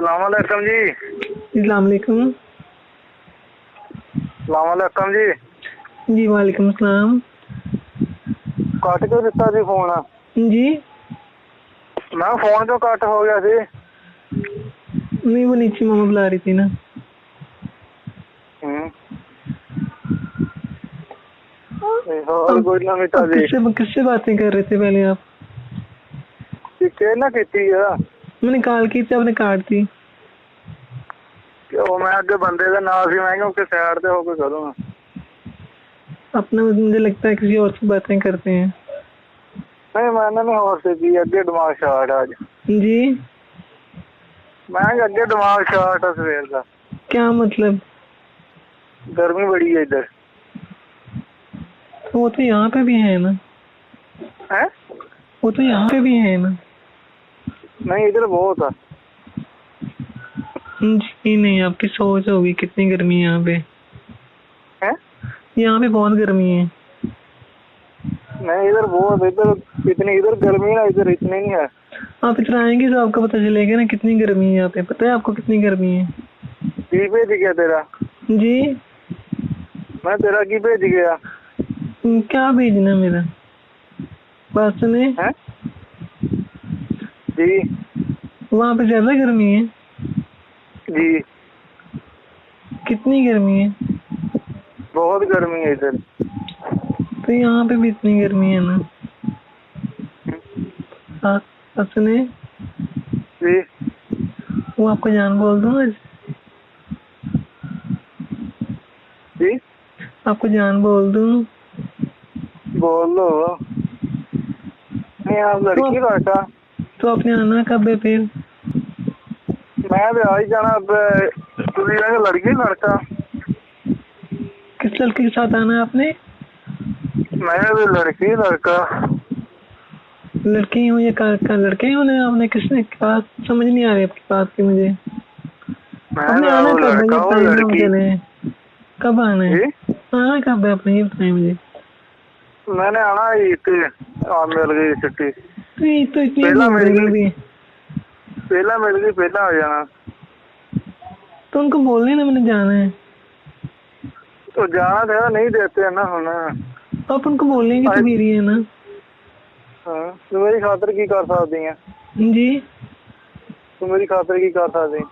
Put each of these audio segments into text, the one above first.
अस्सलाम वालेकुम जी। अस्सलाम वालेकुम। अस्सलाम वालेकुम जी। जी वालेकुम अस्सलाम। कट क्यों दिता सी फोन? जी मैं फोन क्यों कट हो गया सी? नहीं, वो नीचे मामा बुला रही थी ना। और अब कोई नवी अब ताजी किससे बातें कर रहे थे पहले आप? कहना की है? मैंने कॉल की थी, आपने काट दी। मैं अगे बंदे का नाम सी, मैं क्योंकि साइड से होकर करूँगा। अपना मुझे लगता है किसी और से बातें करते हैं। नहीं मैंने नहीं हो सकी अगे दिमाग शार्ट आज। जी मैं अगे दिमाग शार्ट है सवेर का। क्या मतलब? गर्मी बड़ी है इधर। तो वो तो यहाँ पे भी है ना। है? वो तो यहाँ पे भी है ना। नहीं इधर बहुत है। जी नहीं, आपकी सोच होगी कितनी गर्मी है यहाँ पे। है? यहाँ पे बहुत गर्मी है। नहीं इधर बहुत, इधर इतनी इधर गर्मी ना, इधर इतनी नहीं है। आप इधर आएंगे तो आपको पता चलेगा ना कितनी गर्मी है यहाँ पे। पता है आपको कितनी गर्मी है? की भेज गया तेरा? जी मैं तेरा की भेज गया? क्या भेजना मेरा? बात सुने। है जी वहाँ पे ज्यादा गर्मी है? जी कितनी गर्मी है? बहुत गर्मी है इधर। तो यहाँ पे भी इतनी गर्मी है ना। बात सुने। जी वो आपको जान बोल दूँ आज? जी आपको जान बोल दूँ? बोल दो। नहीं आप लड़की लड़का? तो आपने आना कब है फिर? मैं तो आ ही जाना अब। तुझे लड़की लड़का? किस लड़के के साथ आना है आपने? मैं भी लड़की लड़का। लड़की हूँ या का लड़के होने आपने? किसने बात समझ नहीं आ रही आपकी बात की मुझे। मैं आपने आना तो कब है ये लड़का और बताइए ना लड़की। मुझे। कब आना है? जी आना कब है आपने ये बताइए मुझे। मैंने आना ही मिल गई छुट्टी। तो इतनी पहला घूम मिल रहे हो गई, अभी। पहला मिल गई, पहला हो जाना। तो उनको बोलने ना मैंने जाना है। तो जाना था, नहीं देते है ना हम। आप उनको बोलेंगे तो मेरी है ना। हाँ तो मेरी खातर की कर सकती है? जी तो मेरी खातर की कर सकती?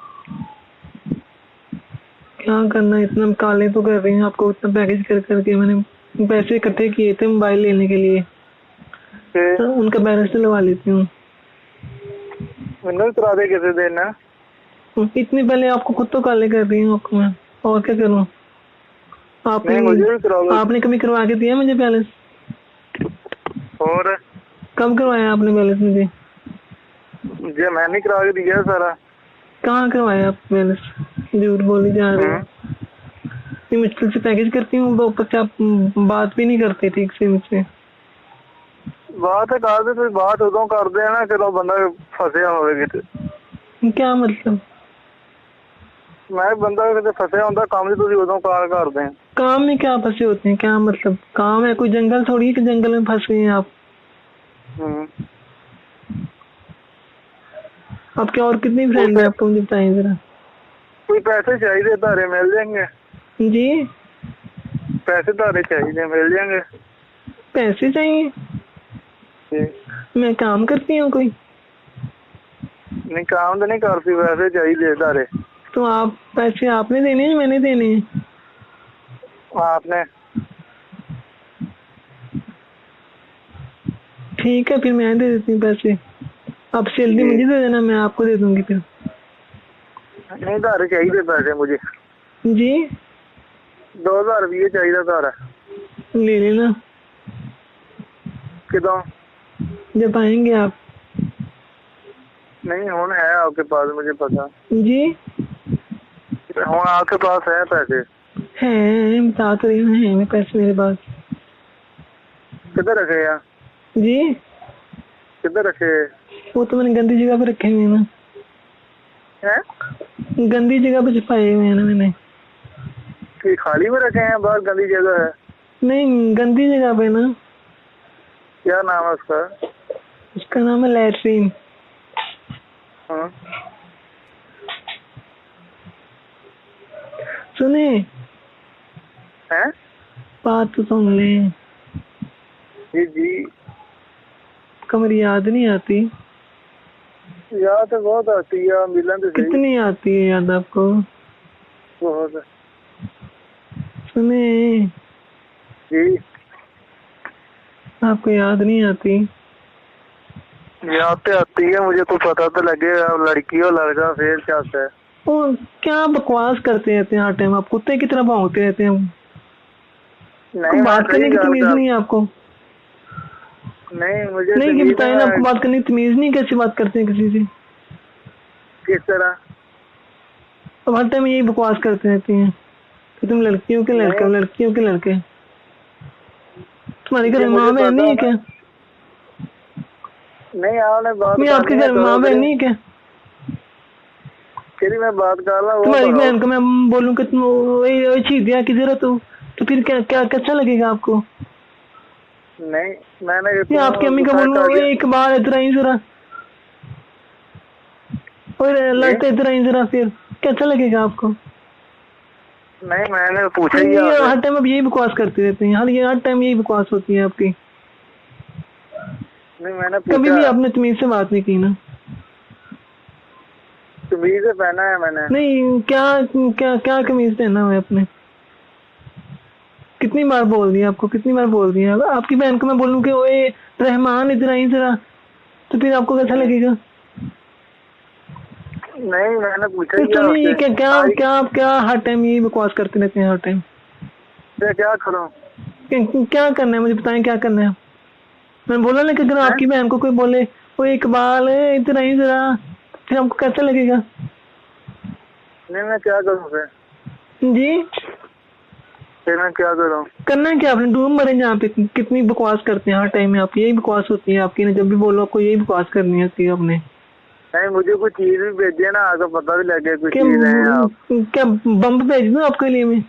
क्या करना, इतना काले तो कर रही हैं आपको। इतना पैकेज कर करके मैंने पैसे इकट्ठे किए थे मोबाइल लेने के लिए, तो उनका बैलेंस डलवा लेती हूँ। मैंने करा दे किसी दिन। इतनी पहले आपको खुद तो काले कर रही हूँ आपको मैं, और क्या करूँ? नहीं मुझे भी करा दो। आपने कभी करवा के दिया मुझे बैलेंस? और कब करवाया आपने बैलेंस मुझे? मुझे मैं नहीं करा के दिया सारा। कहाँ करवाया आप बैलेंस? झूठ बोली जा रही हूँ। इतनी मुश्किल से पैकेज करती हूँ, वो ऊपर से आप बात भी नहीं करते ठीक से मुझसे। बात कर दे, कोई बात उदों कर दे ना जदों बंदा फसिया होवे किते। क्या मतलब? मैं बंदा किते फसिया होंदा काम तुसीं उदों कॉल करदे। काम में क्या फंसे होते हैं? क्या मतलब? काम है कोई जंगल थोड़ी है कि जंगल में फंस गए हैं आप। आपके और कितनी फ्रेंड है आपको मुझे बताइए जरा। कोई पैसे चाहिए तारे मिल जाएंगे? जी पैसे तारे चाहिए मिल जाएंगे। पैसे चाहिए? जी मैं काम करती हूँ कोई? नहीं काम तो नहीं करती, पैसे चाहिए तारे। तो आप पैसे आपने देने हैं मैंने देने हैं? आपने। ठीक है फिर मैं दे देती हूँ पैसे। आप सैलरी मुझे दे देना, मैं आपको दे दूंगी फिर। नहीं तारे चाहिए पैसे मुझे। जी 2000 रुपये चाहिए तारा। ले लेना किदों? जब आएंगे आप। नहीं हुन है आपके पास, मुझे पता। जी हुन आपके पास है पैसे? है, बता तो रही हूँ, है मेरे पैसे मेरे पास। किधर रखे हैं? जी किधर रखे? वो तो मैंने गंदी जगह पे रखे हुए हैं ना। हैं? गंदी जगह पे छुपाए हुए हैं ना मैंने। कि खाली में रखे हैं? बाहर गंदी जगह है? नहीं गंदी जगह पे ना। क्या नाम है उसका? उसका नाम है लैट्रीन। हाँ सुने, हैं? बात तो सुन ले। जी जी। कमर याद नहीं आती? याद तो बहुत आती है, मिलन तो सही। कितनी आती है याद आपको? बहुत। सुने जी। आपको याद नहीं आती? याद तो आती है, मुझे तो पता तो लगे अब लड़की हो लड़का फिर क्या है। वो क्या बकवास करते रहते हैं हर टाइम, आप कुत्ते की तरह भौंकते रहते हैं। नहीं, बात करने की तमीज नहीं है आपको? नहीं मुझे नहीं कि तमीज बताए ना, आपको बात करने की तमीज नहीं, कैसे बात करते हैं किसी से? किस तरह? अब हर टाइम यही बकवास करते रहती हैं कि तुम लड़कियों के लड़के हो, लड़कियों के लड़के। तुम्हारे घर में माँ बहन नहीं है क्या? नहीं आपने बात नहीं, आपके घर में माँ बहन नहीं है क्या? तेरी मैं बात कर रहा हूँ। तुम्हारी बहन को मैं बोलूँ कि तुम वही चीज दिया की जरूरत हो तो फिर क्या क्या कैसा लगेगा आपको? नहीं मैंने या आपकी अम्मी को बोलूँ एक बार इधर आई जरा, और लगता इधर आई जरा, फिर कैसा लगेगा आपको? नहीं मैंने पूछा ही ये हर टाइम अब यही बकवास करते रहते हैं, ये हर टाइम यही बकवास होती है आपकी। नहीं मैंने कभी भी आपने तमीज से बात नहीं की ना? कमीज पहना है मैंने। नहीं, क्या क्या क्या कमीज पहना हुआ है आपने? कितनी बार बोल दिया आपको, कितनी बार बोल दिया? आपकी बहन को मैं बोलूँ कि ओए रहमान इधर आई जरा, तो फिर आपको कैसा लगेगा? नहीं मैंने पूछा ही सुनिए, ये क्या क्या क्या क्या हर टाइम यही बकवास करते रहते हैं हर टाइम। क्या करूं? क्या करना है मुझे बताएं, क्या करना है? मैं बोला ना कि अगर आपकी बहन को कोई बोले वो इकबाल इधर आई जरा, फिर आपको कैसा लगेगा? नहीं मैं क्या करूं फिर? जी फिर मैं क्या करूं? करना है क्या आपने? डूब मरे जहाँ पे। कितनी बकवास करते हैं हर टाइम में आप, यही बकवास होती है आपकी ना, जब भी बोलो आपको यही बकवास करनी होती है आपने। नहीं मुझे कुछ चीज भी भेजिए ना, आगे पता भी लगे कुछ चीज है आप। क्या बम भेज दूं आपके लिए मैं?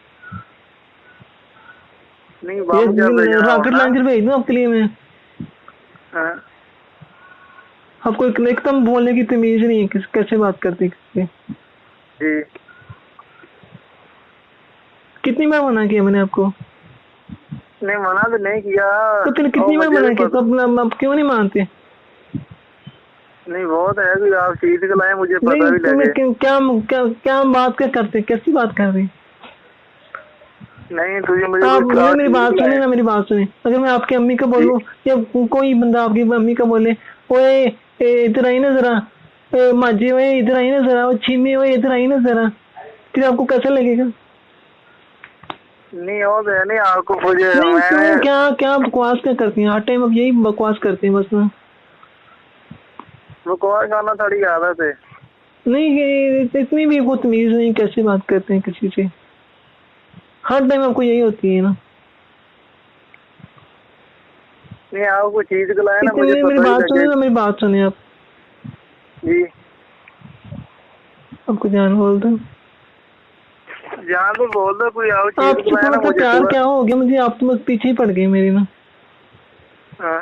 नहीं बम क्या भेजना? रॉकेट लॉन्चर भेज दूं आपके लिए मैं? हाँ? आपको एकदम बोलने की तमीज नहीं है, कैसे बात करते किससे? जी। कितनी बार मना किया मैंने आपको? नहीं मना तो नहीं किया। तो फिर कितनी बार मना किया, तो आप क्यों नहीं मानते? नहीं बहुत है कि आप चीज को लाए, मुझे पता भी लगे। क्या क्या क्या बात क्या करते, कैसी बात कर रहे? नहीं तुझे मुझे आप मेरी बात सुने ना, मेरी बात सुने। अगर मैं आपकी अम्मी को बोलूं या कोई बंदा आपकी अम्मी को बोले ओए इधर आई ना जरा, माजी ओए इधर आई ना जरा, छीमी ओए इधर आई ना जरा, फिर आपको कैसा लगेगा? नहीं और नहीं आपको मुझे नहीं क्या क्या बकवास क्या करती हैं हर टाइम? अब यही बकवास करते हैं बस ना। बकवास करना थोड़ी आदत है। नहीं इतनी भी वो तमीज नहीं, कैसे बात करते हैं किसी से? हर टाइम आपको यही होती है ना? नहीं आपको चीज को लाया ना, मुझे मेरी बात सुने ना, मेरी बात सुने आप जी। आपको जान बोल दो, जान तो बोल दो कोई आओ चीज आपसे थोड़ा सा प्यार क्या हो गया मुझे? आप तो बस पीछे ही पड़ गई मेरी ना। हाँ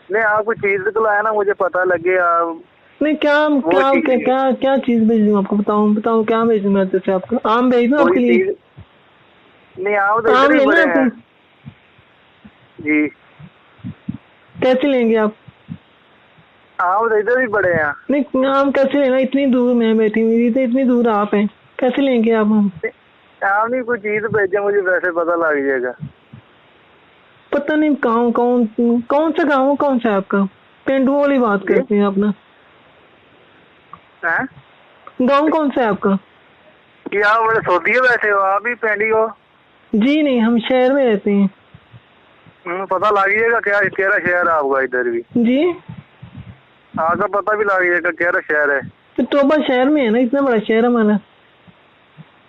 नहीं आपको चीज को लाया ना, मुझे पता लगे आप। नहीं क्या क्या क्या क्या क्या चीज भेज दूँ आपको? बताऊँ क्या भेज दूँ मैं जैसे आपको? आम भेज दूँ आपके लिए? नहीं आप तो आम लेना है जी। कैसे लेंगे आप? आप तो इधर भी बड़े हैं। नहीं आम कैसे लेना? इतनी दूर मैं बैठी हुई थी, इतनी दूर आप हैं, कैसे लेंगे आप हम? आप नहीं कोई चीज भेजे, मुझे वैसे पता लग जाएगा। पता नहीं कौन सा गाँव कौन सा है आपका? पेंडुओं वाली बात करते हैं आप ना। गाँव कौन सा है आपका? कि आप बड़े सोती है वैसे हो, आप भी पेंडी हो? जी नहीं, हम शहर में रहते हैं। पता लग जाएगा क्या केरा शहर है आपका इधर भी? जी आपका पता भी लग जाएगा केरा शहर है। तो टोबा शहर में है ना, इतना बड़ा शहर हमारा।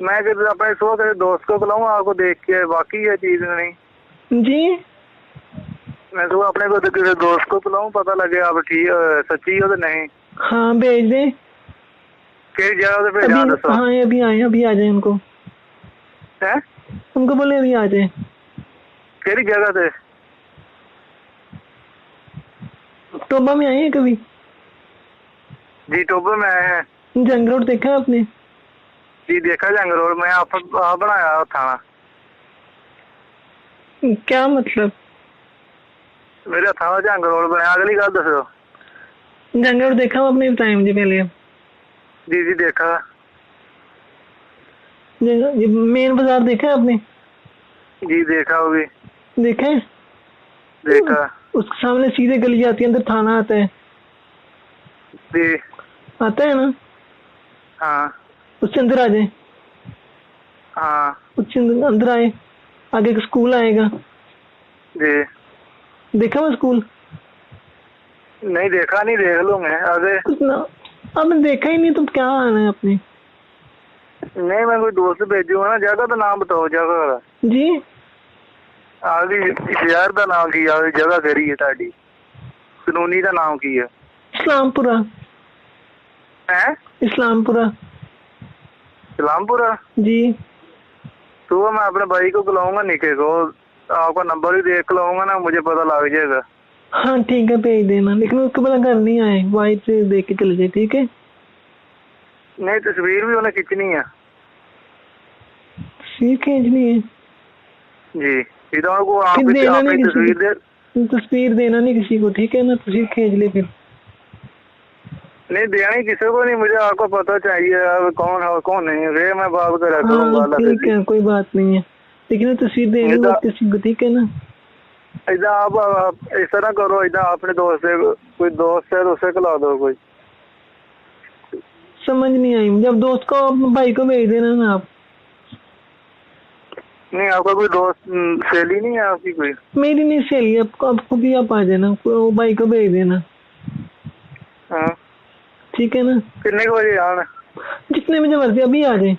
मैं अपने सो तेरे दोस्त को बुलाऊं आपको देख के, बाकी ये चीज नहीं जी। मैं तो अपने को किसी दोस्त को बुलाऊं, पता लगे आप ठीक सच्ची हो तो नहीं। हाँ भेज दे। किस जगह से भेजा दसो? हाँ अभी आए, अभी आ जाए उनको। हैं? उनको बोले अभी आ जाए। किस जगह से? टोबा में आए हैं कभी? जी टोबा में आए हैं। जंग रोड देखा है आपने? जी देखा जंग रोड में आप बनाया थाना। क्या मतलब? मेरे थाना जंग रोड बनाया, अगली गल दसो। जंगल देखा आपने बताया मुझे पहले। जी जी देखा। मेन बाजार देखा है आपने? जी देखा वो भी देखा है? देखा। उसके सामने सीधे गली जाती है, अंदर थाना आता है। जी आता है ना? हाँ उससे अंदर आ जाए। हाँ उससे अंदर आए, आगे एक स्कूल आएगा। जी। देखा वो स्कूल? नहीं देखा, नहीं देख लूँ मैं आगे। कुछ ना, आपने देखा ही नहीं तो क्या आना है आपने? नहीं मैं कोई दोस्त भेजूंगा ना। जगह का नाम बताओ, जगह का। जी आगे शहर का नाम की है, जगह करी है ताड़ी, कनूनी का नाम की है? इस्लामपुरा। हैं? इस्लामपुरा इस्लामपुरा। जी। तो मैं अपने भाई को बुलाऊंगा, निके को, आपका नंबर भी देख लाऊंगा ना, मुझे पता लग जाएगा। हाँ ठीक है, भेज देना, लेकिन उसके बाद घर नहीं आए, वाइट से देख के चले जाए, ठीक है? नहीं तस्वीर भी उन्हें खींचनी है। तस्वीर खींचनी है? जी इधर को फिर आप देना अपनी नहीं किसी तस्वीर दे। को, तस्वीर देना नहीं किसी को, ठीक है ना? तस्वीर खींच ले फिर। नहीं देनी किसी को नहीं, मुझे आपको पता चाहिए अब कौन है कौन नहीं है, फिर मैं बात करा हाँ करूंगा अलग ठीक से। है, कोई बात नहीं है, लेकिन तस्वीर देनी इधर मत किसी को, ठीक है ना? इधर आप इस तरह करो, इधर अपने दोस्त से, कोई दोस्त है उसे खिला दो कोई। समझ नहीं आई मुझे। अब दोस्त को, अपने भाई को भेज देना ना आप। नहीं आपका कोई दोस्त सहेली नहीं है आपकी कोई? मेरी नहीं सहेली, आपको भी आप आ जाना, वो भाई को भेज देना, हाँ ठीक है ना? कितने को बजे आना? जितने बजे मर्जी, अभी आ जाए।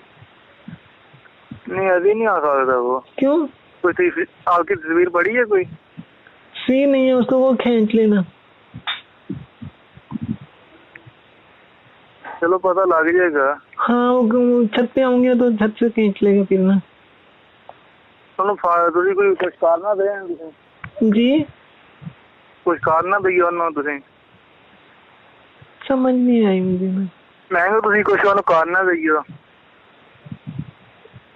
नहीं अभी नहीं आ सकता वो। क्यों? कोई आपकी तस्वीर पड़ी है कोई? सी नहीं है, उसको वो खींच लेना। चलो पता लग जाएगा। हाँ वो छत पे आऊंगे तो छत से खींच लेगा फिर ना। तुम कोई कुछ करना दे जी कुछ करना दई ਉਹਨੂੰ ਤੁਸੀਂ? समझ नहीं आई मुझे ना। ਮੈਂ ਕਿਹਾ ਤੁਸੀਂ ਕੁਝ ਉਹਨੂੰ ਕਰਨਾ ਦਈਓ,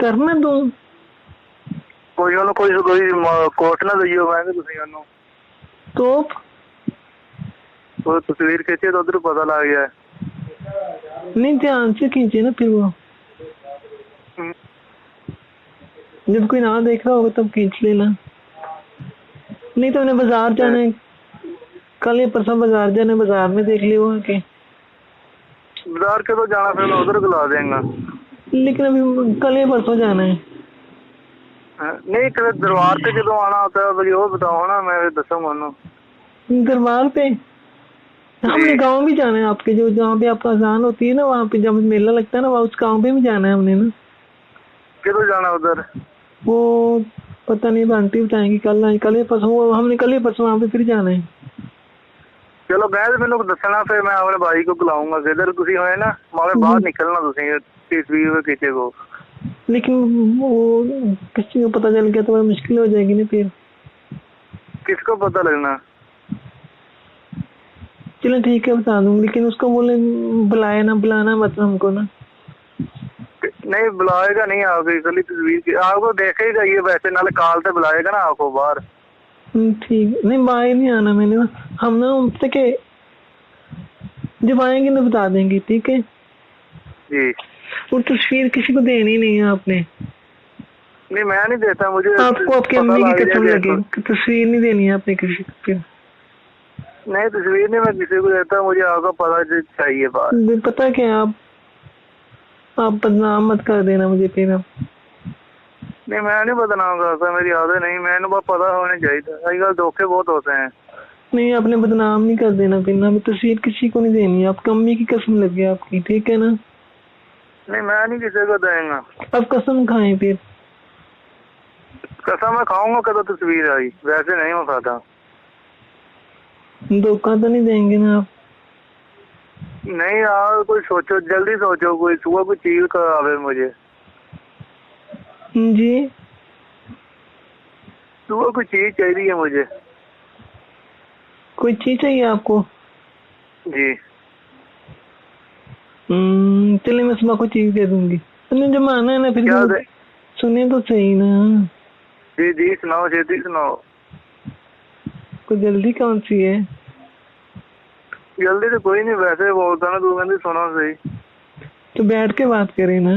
करना दो। ਕੋਈ ਉਹਨੂੰ ਕੋਈ ਕੋਟ ਨਾ ਦਈਓ। ਮੈਂ ਕਿਹਾ ਤੁਸੀਂ ਉਹਨੂੰ तो ਉਹ ਤਸਵੀਰ ਖਿੱਚੇ ਤਾਂ ਉਧਰ ਪਤਾ ਲੱਗ ਗਿਆ। नहीं, ध्यान से खींचे ना फिर वो, जब कोई ना देख रहा होगा तब खींच लेना। नहीं तो उन्हें बाजार जाना है, कल या परसों बाजार जाना है, बाजार में देख लियो आके। बाजार के तो जाना, फिर मैं उधर बुला देंगे। लेकिन अभी कल या परसों जाना है। नहीं फिर दरबार से जो आना होता है मुझे वो बताओ ना, मैं दसूंगा उन्होंने। दरबार पे हमने गांव भी जाना है आपके, जो जहाँ पे आपका अजान होती है ना, वहाँ पे जब मेला लगता है ना, वहाँ उस गांव पे भी जाना है हमने ना। किधर जाना उधर? वो पता नहीं, आंटी बताएंगी कल आए, कल या परसों, वो हमने कल या परसों वहाँ पे फिर जाना है। चलो मैं तो मैंने दसना, फिर मैं अपने भाई को बुलाऊंगा। किधर तुसी होए ना मारे बाहर निकलना तुसी तस्वीर खींचे को। लेकिन वो किसी को पता चल गया तो बड़ा मुश्किल हो जाएगी ना फिर। किसको पता लगना? चलो ठीक है, बता दूंगी, लेकिन उसको बोले बुलाए ना, बुलाना मत हमको ना। नहीं बुलाएगा नहीं, आपकी गली तस्वीर की आपको देखेगा ये, वैसे नाले कॉल से बुलाएगा ना आपको बाहर। ठीक, नहीं बाहर नहीं आना मैंने ना, हम ना उनसे के जब आएंगे ना बता देंगे, ठीक है जी। वो तस्वीर किसी को देनी नहीं है आपने। नहीं मैं नहीं देता, मुझे आपको आपकी अम्मी की कसम लगे, तस्वीर नहीं देनी है आपने किसी को फिर। नहीं तस्वीर नहीं मैं किसी को देता, मुझे आपका पता चाहिए बात। पता क्या, आप बदनाम मत कर देना मुझे फिर। आप नहीं मैं नहीं बदनाम करता, मेरी आदत नहीं, मैंने बस पता होने चाहिए। आजकल धोखे बहुत होते हैं। नहीं, आपने बदनाम नहीं कर देना फिर ना, तस्वीर किसी को नहीं देनी है, आपकी अम्मी की कसम लगे आपकी, ठीक है ना? नहीं मैं नहीं किसी को देंगे। अब कसम खाएं फिर। कसम मैं खाऊंगा कदों तस्वीर आई, वैसे नहीं हो खाता। धोखा तो नहीं देंगे ना आप? नहीं यार कोई सोचो, जल्दी सोचो, कोई सुबह कोई चीज करावे मुझे। जी सुबह कोई चीज चाहिए मुझे। कोई चीज चाहिए आपको? जी चलिए मैं सुबह को चीज दे दूंगी। आपने जब माना है ना फिर क्या तो सुने तो सही ना। जी जी सुनाओ, जल्दी सुनाओ। कोई जल्दी कौन सी है? जल्दी तो कोई नहीं, वैसे बोलता ना, तू कहती सुनो सही। तो बैठ के बात करें ना।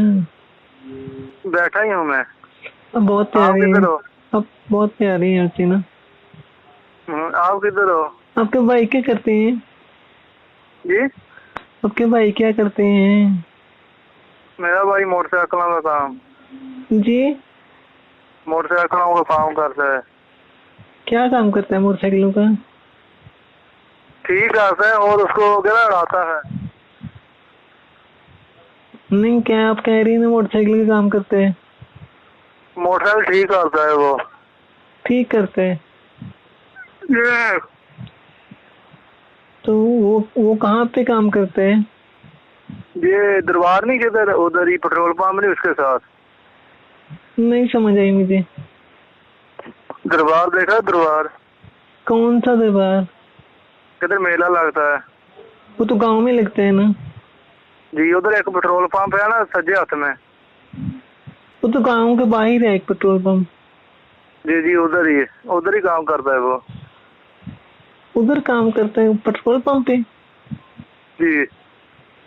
बैठा ही हूँ मैं। अब बहुत आप प्यारी है। किधर हो? अब बहुत प्यारी है हसीना। आप किधर हो? आपके भाई क्या करते हैं? जी आपके भाई क्या करते हैं? मेरा भाई मोटरसाइकिलों का काम, जी मोटरसाइकिलों का काम करता है। क्या काम करता है मोटरसाइकिलों का? ठीक करता है और उसको क्या उड़ाता है। नहीं, क्या आप कह रही हैं ना मोटरसाइकिल का काम करते हैं? मोटरसाइकिल ठीक करता है वो। ठीक करते हैं। ये तो वो कहाँ पे काम करते हैं? ये दरबार नहीं, किधर उधर ही पेट्रोल पंप नहीं उसके साथ। नहीं समझ आई मुझे। दरबार देखा? दरबार कौन सा दरबार? किधर मेला लगता है। वो तो गांव में लगता है ना। जी उधर एक पेट्रोल पंप है ना, सज्जे हाथ में। वो तो गांव के बाहर है एक पेट्रोल पंप। जी जी उधर ही काम करता है वो। उधर काम करता है पेट्रोल पंप पे? जी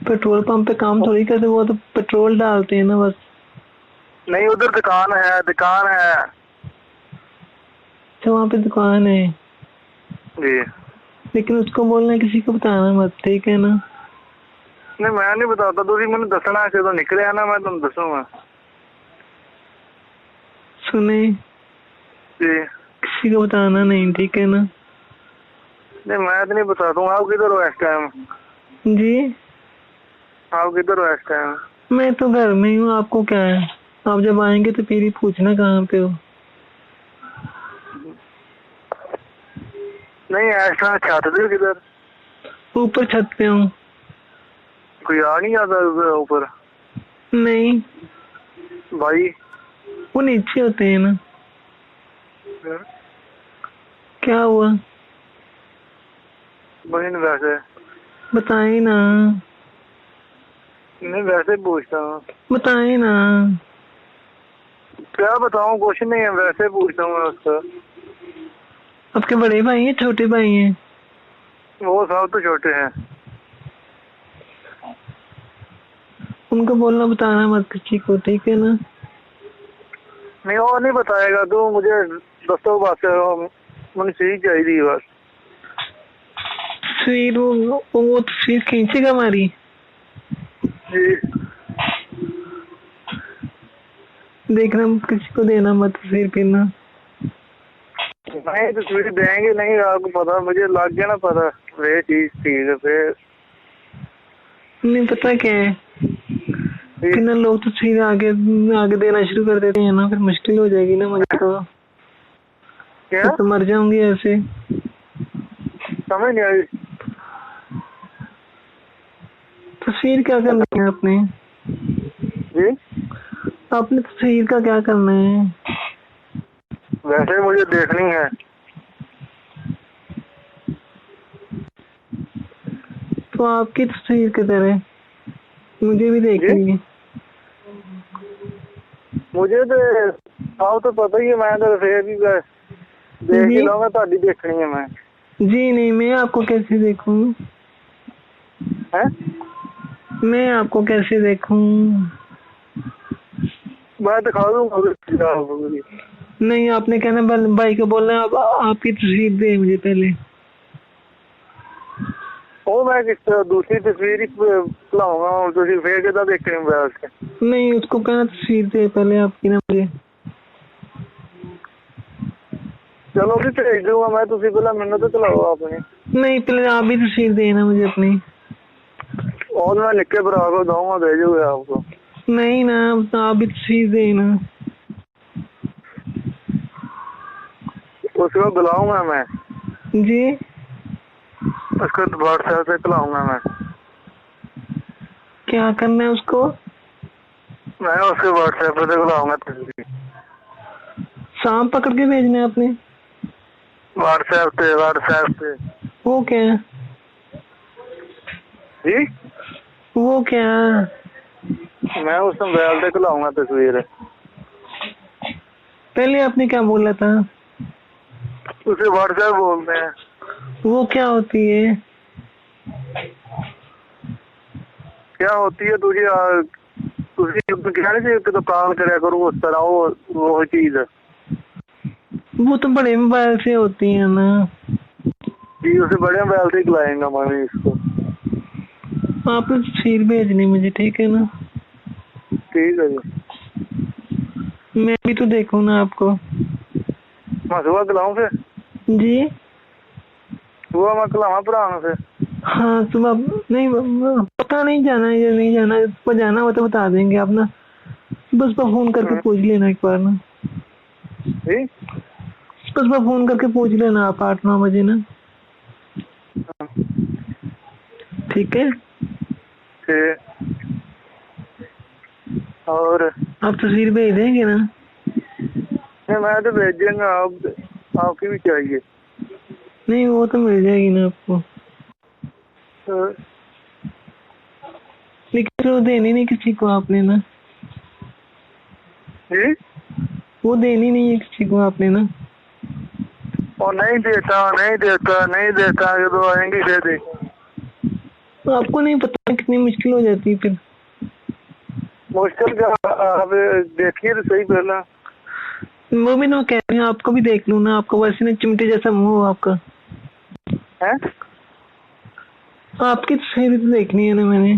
पेट्रोल पंप पे काम थोड़ी करते, वो तो पेट्रोल डालते हैं ना बस। नहीं उधर दुकान है, दुकान है। तो वहाँ पे दुकान है। जी लेकिन उसको बोलना किसी को बताना मत, ठीक है ना? नहीं मैं नहीं बताता, तुम मैंने दसना जो निकले है ना, मैं तुम दसूंगा। सुने, जी किसी को बताना नहीं, ठीक है ना? नहीं मैं तो नहीं बता दूंगा। आप किधर हो इस टाइम? जी आप किधर हो इस टाइम? मैं तो घर में ही हूँ, आपको क्या है? आप जब आएंगे तो फिर ही पूछना कहाँ पे हो। नहीं इस टाइम छत पे किधर? ऊपर छत पे हूँ। कोई आ नहीं आता ऊपर? नहीं, भाई वो नीचे होते हैं ना। क्या हुआ? बहन वैसे बताए ना। नहीं वैसे पूछता हूँ। बताए ना। क्या बताऊँ, कुछ नहीं है, वैसे पूछता हूँ मैं उसका। आपके बड़े भाई हैं छोटे भाई हैं? वो सब तो छोटे हैं। उनको बोलना बताना मत किसी को, ठीक है ना? नहीं वो नहीं बताएगा, तू मुझे दसो बस, मुझे सही चाहिए बस। फिर वो तस्वीर खींचेगा हमारी। जी देखना किसी को देना मत फिर ना। नहीं तस्वीर देंगे नहीं, आपको पता, मुझे लग गया ना पता वे चीज ठीक है फिर। नहीं पता क्या है, फिर ना लोग तस्वीर आगे आगे देना शुरू कर देते हैं ना, फिर मुश्किल हो जाएगी ना मुझे तो। क्या मैं तो मर जाऊंगी ऐसे। समझ नहीं आई। तस्वीर क्या करना है आपने? जी आपने तस्वीर का क्या करना है? वैसे मुझे देखनी है। तो आपकी तस्वीर किधर है? मुझे भी देखनी है। मुझे तो आप तो पता ही है, मैं तो फिर भी देख ही लूंगा, ताड़ी देखनी है मैं। जी नहीं, मैं आपको कैसे देखूं? हैं? मैं आपको कैसे देखूं? मैं दिखा दूंगा। नहीं, आपने कहना भाई को बोलना आपकी तस्वीर दे मुझे पहले। वो मैं किस दूसरी तस्वीर ही लाऊंगा, तुझे फिर कितना देखने में बैठ के। नहीं, उसको कहना तस्वीर दे पहले आपकी ना मुझे। चलो भी भेज दूंगा मैं, तुझे पहले मैंने तो चलाओ आपने। नहीं, पहले आप भी तस्वीर देना मुझे अपनी। और मैं लिख के भरा को दूंगा, भेजूंगा आपको। नहीं ना, आप भी तस्वीर देना। उसको बुलाऊंगा मैं। जी उसको व्हाट्सएप से बुलाऊंगा मैं। क्या करना है उसको? मैं उसको व्हाट्सएप पे बुलाऊंगा तस्वीर। सांप पकड़ के भेजना है आपने? व्हाट्सएप पे। वो क्या? जी वो क्या? मैं उस मोबाइल पे खिलाऊंगा तस्वीर। पहले आपने क्या बोला था? उसे व्हाट्सएप बोलते हैं। वो क्या होती है? क्या होती है तुझे कहने से तो काम करे करूँ उस तरह वो चीज है। वो तो बड़े मोबाइल से होती है ना। जी उसे बड़े मोबाइल से खिलाएंगा मैं इसको। आप तस्वीर भेजनी मुझे, ठीक है ना? ठीक है जी। मैं भी तो देखूँ ना आपको। मैं सुबह खिलाऊं फिर? जी सुबह मैं खिलावा भरा फिर? हाँ सुबह नहीं, पता नहीं जाना है या नहीं जाना है। पर जाना हो तो बता देंगे आप ना। बस फोन करके पूछ लेना एक बार ना। जी बस फोन करके पूछ लेना आप 8-9 बजे ना। ठीक है। ठीक। और आप तस्वीर भेज देंगे ना? नहीं मैं तो भेजेंगे, आपकी भी चाहिए। नहीं वो तो मिल जाएगी ना आपको। लेकिन वो देनी नहीं किसी को आपने ना। जी वो देनी नहीं है किसी को आपने ना। और नहीं देता ये तो आएंगे दे दे। तो आपको नहीं पता कितनी मुश्किल हो जाती है फिर। मुश्किल का आप देखिए तो सही पहला। वो भी तो कह रहे हैं, आपको भी देख लूँ ना। आपको वैसे ना चिमटे जैसा मुंह हो आपका है। आपकी तस्वीर तो देखनी है ना मैंने।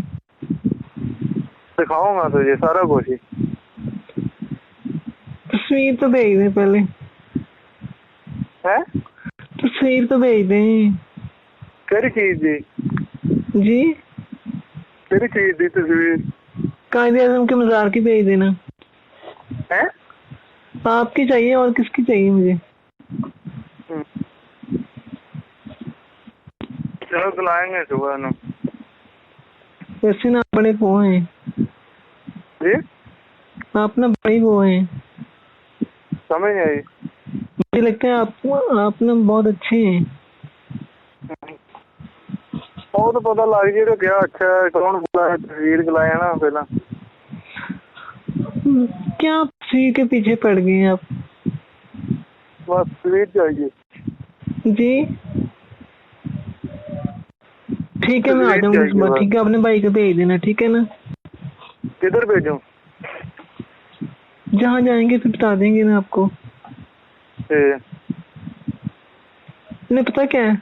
दिखाऊंगा तुझे सारा कुछ ही। तस्वीर तो भेज दें पहले। है तस्वीर तो भेज दें। केड़ी चीज दी? जी केड़ी चीज दी तस्वीर? कायदे आजम के मजार की भेज देना। है आपकी चाहिए और किसकी चाहिए मुझे? चलो बुलाएंगे सुबह ना। वैसे ना बड़े वो हैं जी आप ना, बड़े वो हैं। समझ नहीं आई। मुझे लगता है आप ना बहुत अच्छे हैं। वो तो पता लग जाएगा क्या अच्छा है कौन बुलाया तस्वीर खिलाया ना पहला। क्या आप तस्वीर के पीछे पड़ गए हैं आप? बस तस्वीर चाहिए। जी ठीक है, मैं आ तस्वीर जाऊंगा चाहिए सुबह। बस। ठीक है, अपने भाई को भेज देना, ठीक है ना? किधर भेजूं? जहाँ जाएंगे फिर बता देंगे ना आपको। नहीं पता क्या है,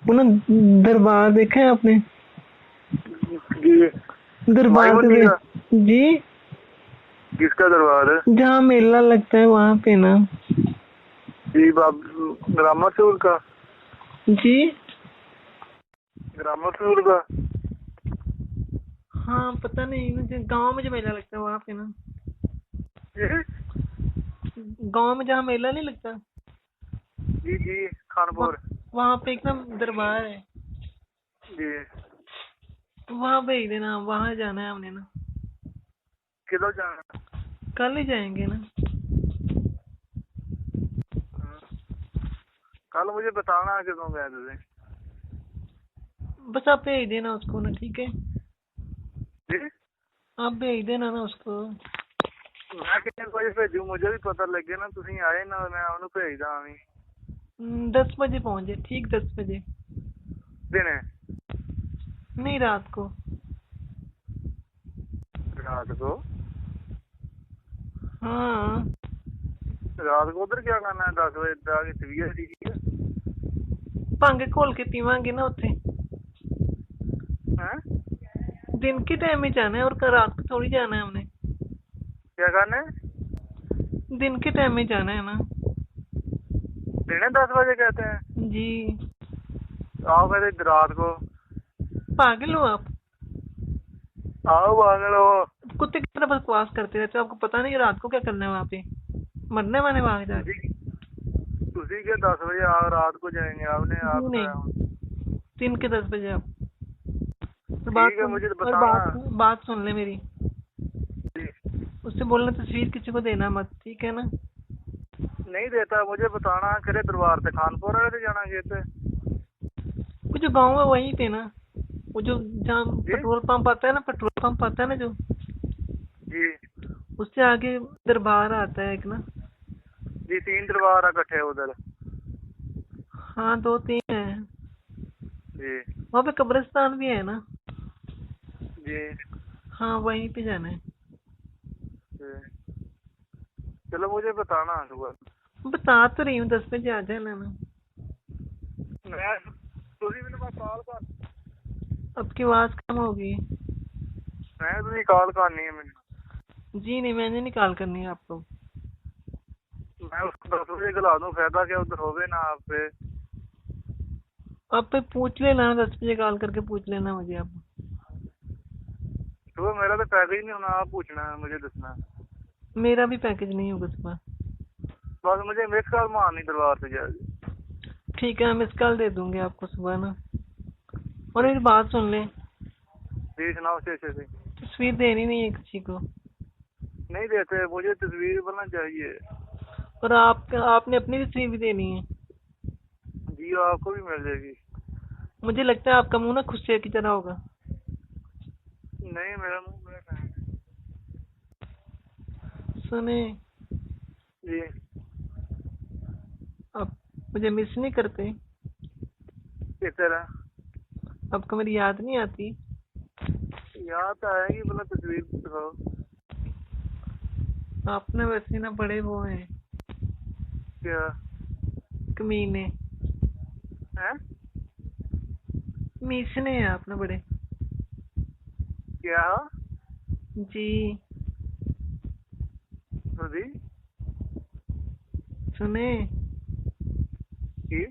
वो ना दरबार देखा है आपने? जी दरबार माईमुन्नी पे का? जी किसका दरबार है? जहाँ मेला लगता है वहाँ पे ना। जी ग्रामर सूर का? जी ग्रामर सूर का? हाँ पता नहीं, मुझे गांव में जो मेला लगता है वहाँ पे ना। गांव में जहाँ मेला नहीं लगता, जी जी खानपुर। वहाँ पे एक ना दरबार है। जी वहाँ भेज देना, वहाँ जाना है हमने ना। किधर जाना? कल ही जाएंगे ना। कल मुझे बताना किਦੋਂ गए थे। बस आप भेज देना उसको ना, ठीक है? जी आप भेज देना ना उसको। मैं कितने बजे भेजू मुझे भी पता लगे ना। तुम आए ना मैं उन्हें भेजदा भी। 10 बजे पहुँच जाए, ठीक? 10 बजे दिने? नहीं, रात को। रात को? हाँ रात को उधर क्या करना है? 10 बजे जाके तबीयत ठीक है? भांगे घोल के पीवांगे ना उत्थे। हैं? दिन के टाइम में जाना है और रात को थोड़ी जाना है हमने। क्या करना है? दिन के टाइम में जाना है ना। दिने 10 बजे कहते हैं? जी आओ कहते रात को। पागल हो आप? आओ पागल हो। कुत्ते की तरह बकवास करते रहते हो। आपको पता नहीं रात को क्या करना है वहाँ पे? मरने वाले वहाँ जाके। तुसी के 10 बजे आओ, रात को जाएंगे आपने क्यों नहीं, आप। दिन के 10 बजे आप। ठीक है मुझे तो बताना। बात सुन ले मेरी। उससे बोलना तस्वीर किसी को देना मत, ठीक है ना? नहीं देता, मुझे बताना। करे दरबार से खानपुर वाले से जाना कहते? वो जो गाँव है वहीं पे ना। वो जो जहाँ जी पेट्रोल पंप आता है ना, पेट्रोल पंप आता है ना जो, जी उससे आगे दरबार आता है एक ना। जी, 3 दरबार इकट्ठे उधर। हाँ, 2-3 है। जी वहाँ पे कब्रिस्तान भी है ना। जी हाँ, वहीं पे जाना है। जी। चलो मुझे बताना सुबह। बता तो रही हूँ, 10 बजे आ जाना ना। मैं तुझी मैंने बस कॉल कर आपकी आवाज़ कम हो गई। मैं तुझी कॉल करनी है मैंने। जी नहीं, मैंने नहीं कॉल करनी है आपको। मैं उसको 10 बजे खिला दूँ, फायदा क्या उधर होवे ना आप पे। आप पे पूछ लेना, 10 बजे कॉल करके पूछ लेना मुझे आप। सुबह मेरा तो पैसा ही नहीं होना, आप पूछना है मुझे दसना है। मेरा भी पैकेज नहीं होगा सुबह। बस मुझे मिस कॉल मारनी दरबार से जाके। ठीक है, मिस कॉल दे दूंगी आपको सुबह ना। और जी मेरी बात सुन ले, जी सुनाओ अच्छे से। तस्वीर देनी नहीं है किसी को। नहीं देते, मुझे तस्वीर बनना चाहिए। और आपने अपनी तस्वीर भी देनी है। जी आपको भी मिल जाएगी। मुझे लगता है आपका मुंह ना खुशिया की तरह होगा। नहीं मेरा मुंह बड़ा टाइम है। सुने, जी आप मुझे मिस नहीं करते? किस तरह? आपको मेरी याद नहीं आती? याद तो आएगी, मतलब तस्वीर दिखाओ। आप ना वैसे ना बड़े वो हैं, क्या कमीने, है? मीसने हैं आप ना बड़े। क्या जी। जी सुने, जी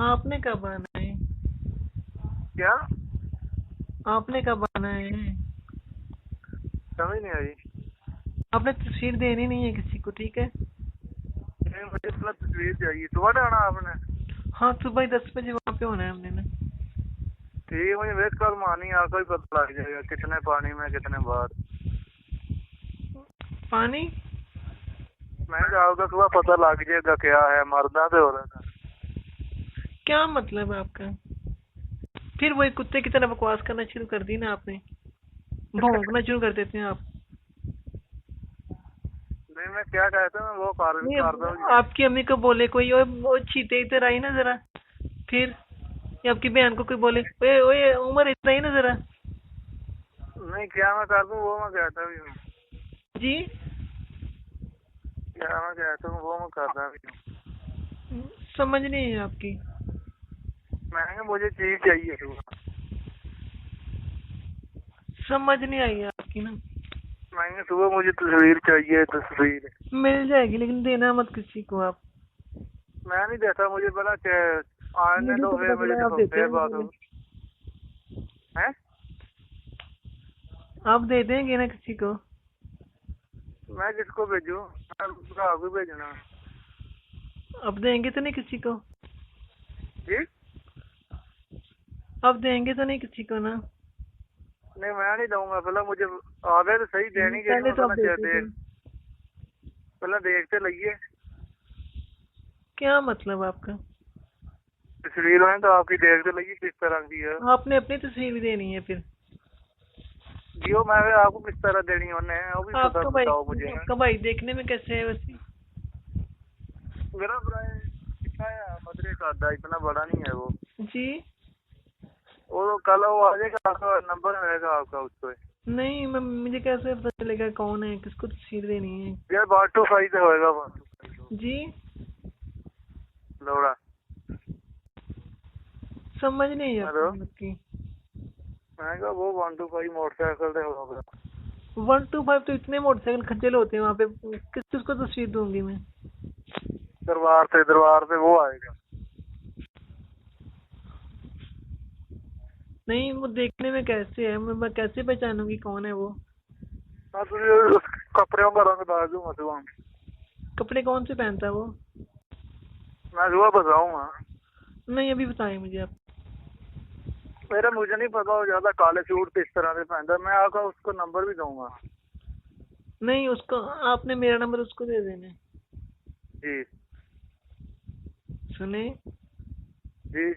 आपने कब आना है? क्या आपने कब आना है? समझ नहीं आई। आपने तस्वीर देनी नहीं है किसी को, ठीक है? नहीं मुझे मतलब तस्वीर चाहिए, सुबह आना आपने। हाँ, सुबह 10 बजे वहाँ पे होना है हमने ना। ठीक है, मुझे वेस्ट कॉल मारनी है, आपको भी पता लग जाएगा कितने पानी में कितने बार। पानी? मैं कहा आपका सुबह पता लग जाएगा क्या है, मरदा पे हो रहा था। क्या मतलब है आपका? फिर वही कुत्ते की तरह बकवास करना शुरू कर दी ना आपने। भौंकना शुरू कर देते हैं आप। नहीं मैं क्या कहता हूँ, मैं वो नहीं, कर दो जी। आपकी अम्मी को बोले कोई, ओए वो चीते इधर आई ना जरा। फिर या आपकी बहन को कोई बोले, ओए ओए उमर इधर आई ना जरा। नहीं क्या मैं कर दूँ, वो मैं कहता भी हूँ। जी। क्या मैं कहता हूँ वो मैं करता भी हूँ। समझ नहीं है आपकी। मैं मुझे चीज चाहिए सुबह। समझ नहीं आई है आपकी ना। मैं सुबह मुझे तस्वीर चाहिए, तस्वीर। मिल जाएगी, लेकिन देना मत किसी को आप। मैं नहीं देता, मुझे पता आने मुझे दो तो फिर पता मुझे चला आप देखो देते फिर बात हैं। हो। हैं? आप दे देंगे ना किसी को? मैं किसको भेजूं? मैं भरा को भेजना। आप देंगे तो नहीं किसी को? जी आप देंगे तो नहीं किसी को ना? नहीं मैं नहीं दूंगा, पहले मुझे आवे तो सही देनी कि पहले मैं तो आप पहले देते थे। देख, पहले देखते लगिए। क्या मतलब आपका? तस्वीर है तो आपकी देखते लगी किस तरह की है। आपने अपनी तस्वीर भी देनी है फिर? जियो मैं आपको किस तरह देनी है उन्हें वो भी पता आपका भाई, बताओ मुझे। आपका भाई देखने में कैसे है वैसे? मेरा प्राय कितना है, मदरे का आधा, इतना बड़ा नहीं है वो। जी। वो तो कल वो आ जाएगा, आपका नंबर रहेगा आपका उस पर। नहीं, मैं मुझे कैसे पता चलेगा कौन है, किसको तस्वीर देनी है? यार 125 से होएगा 125 जी। लौड़ा। समझ नहीं है हेलो आपकी। मैं कहा वो 125 मोटरसाइकिल से होगा। 125 तो इतने मोटरसाइकिल खज्जल होते हैं वहाँ पे, किस किसको तस्वीर दूंगी मैं? दरबार से वो आएगा। नहीं, वो देखने में कैसे है, मैं कैसे पहचानूंगी कौन है वो? मैं तुझे उस कपड़ों का रंग बता दूंगा सुबह। कपड़े कौन से पहनता है वो? मैं सुबह बताऊंगा। नहीं, अभी बताएं मुझे आप। मेरा मुझे नहीं पता, वो ज्यादा काले सूट किस तरह से पहनता है, मैं आका उसको नंबर भी दूंगा। नहीं, उसको आपने मेरा नंबर उसको दे देना है। जी सुने, जी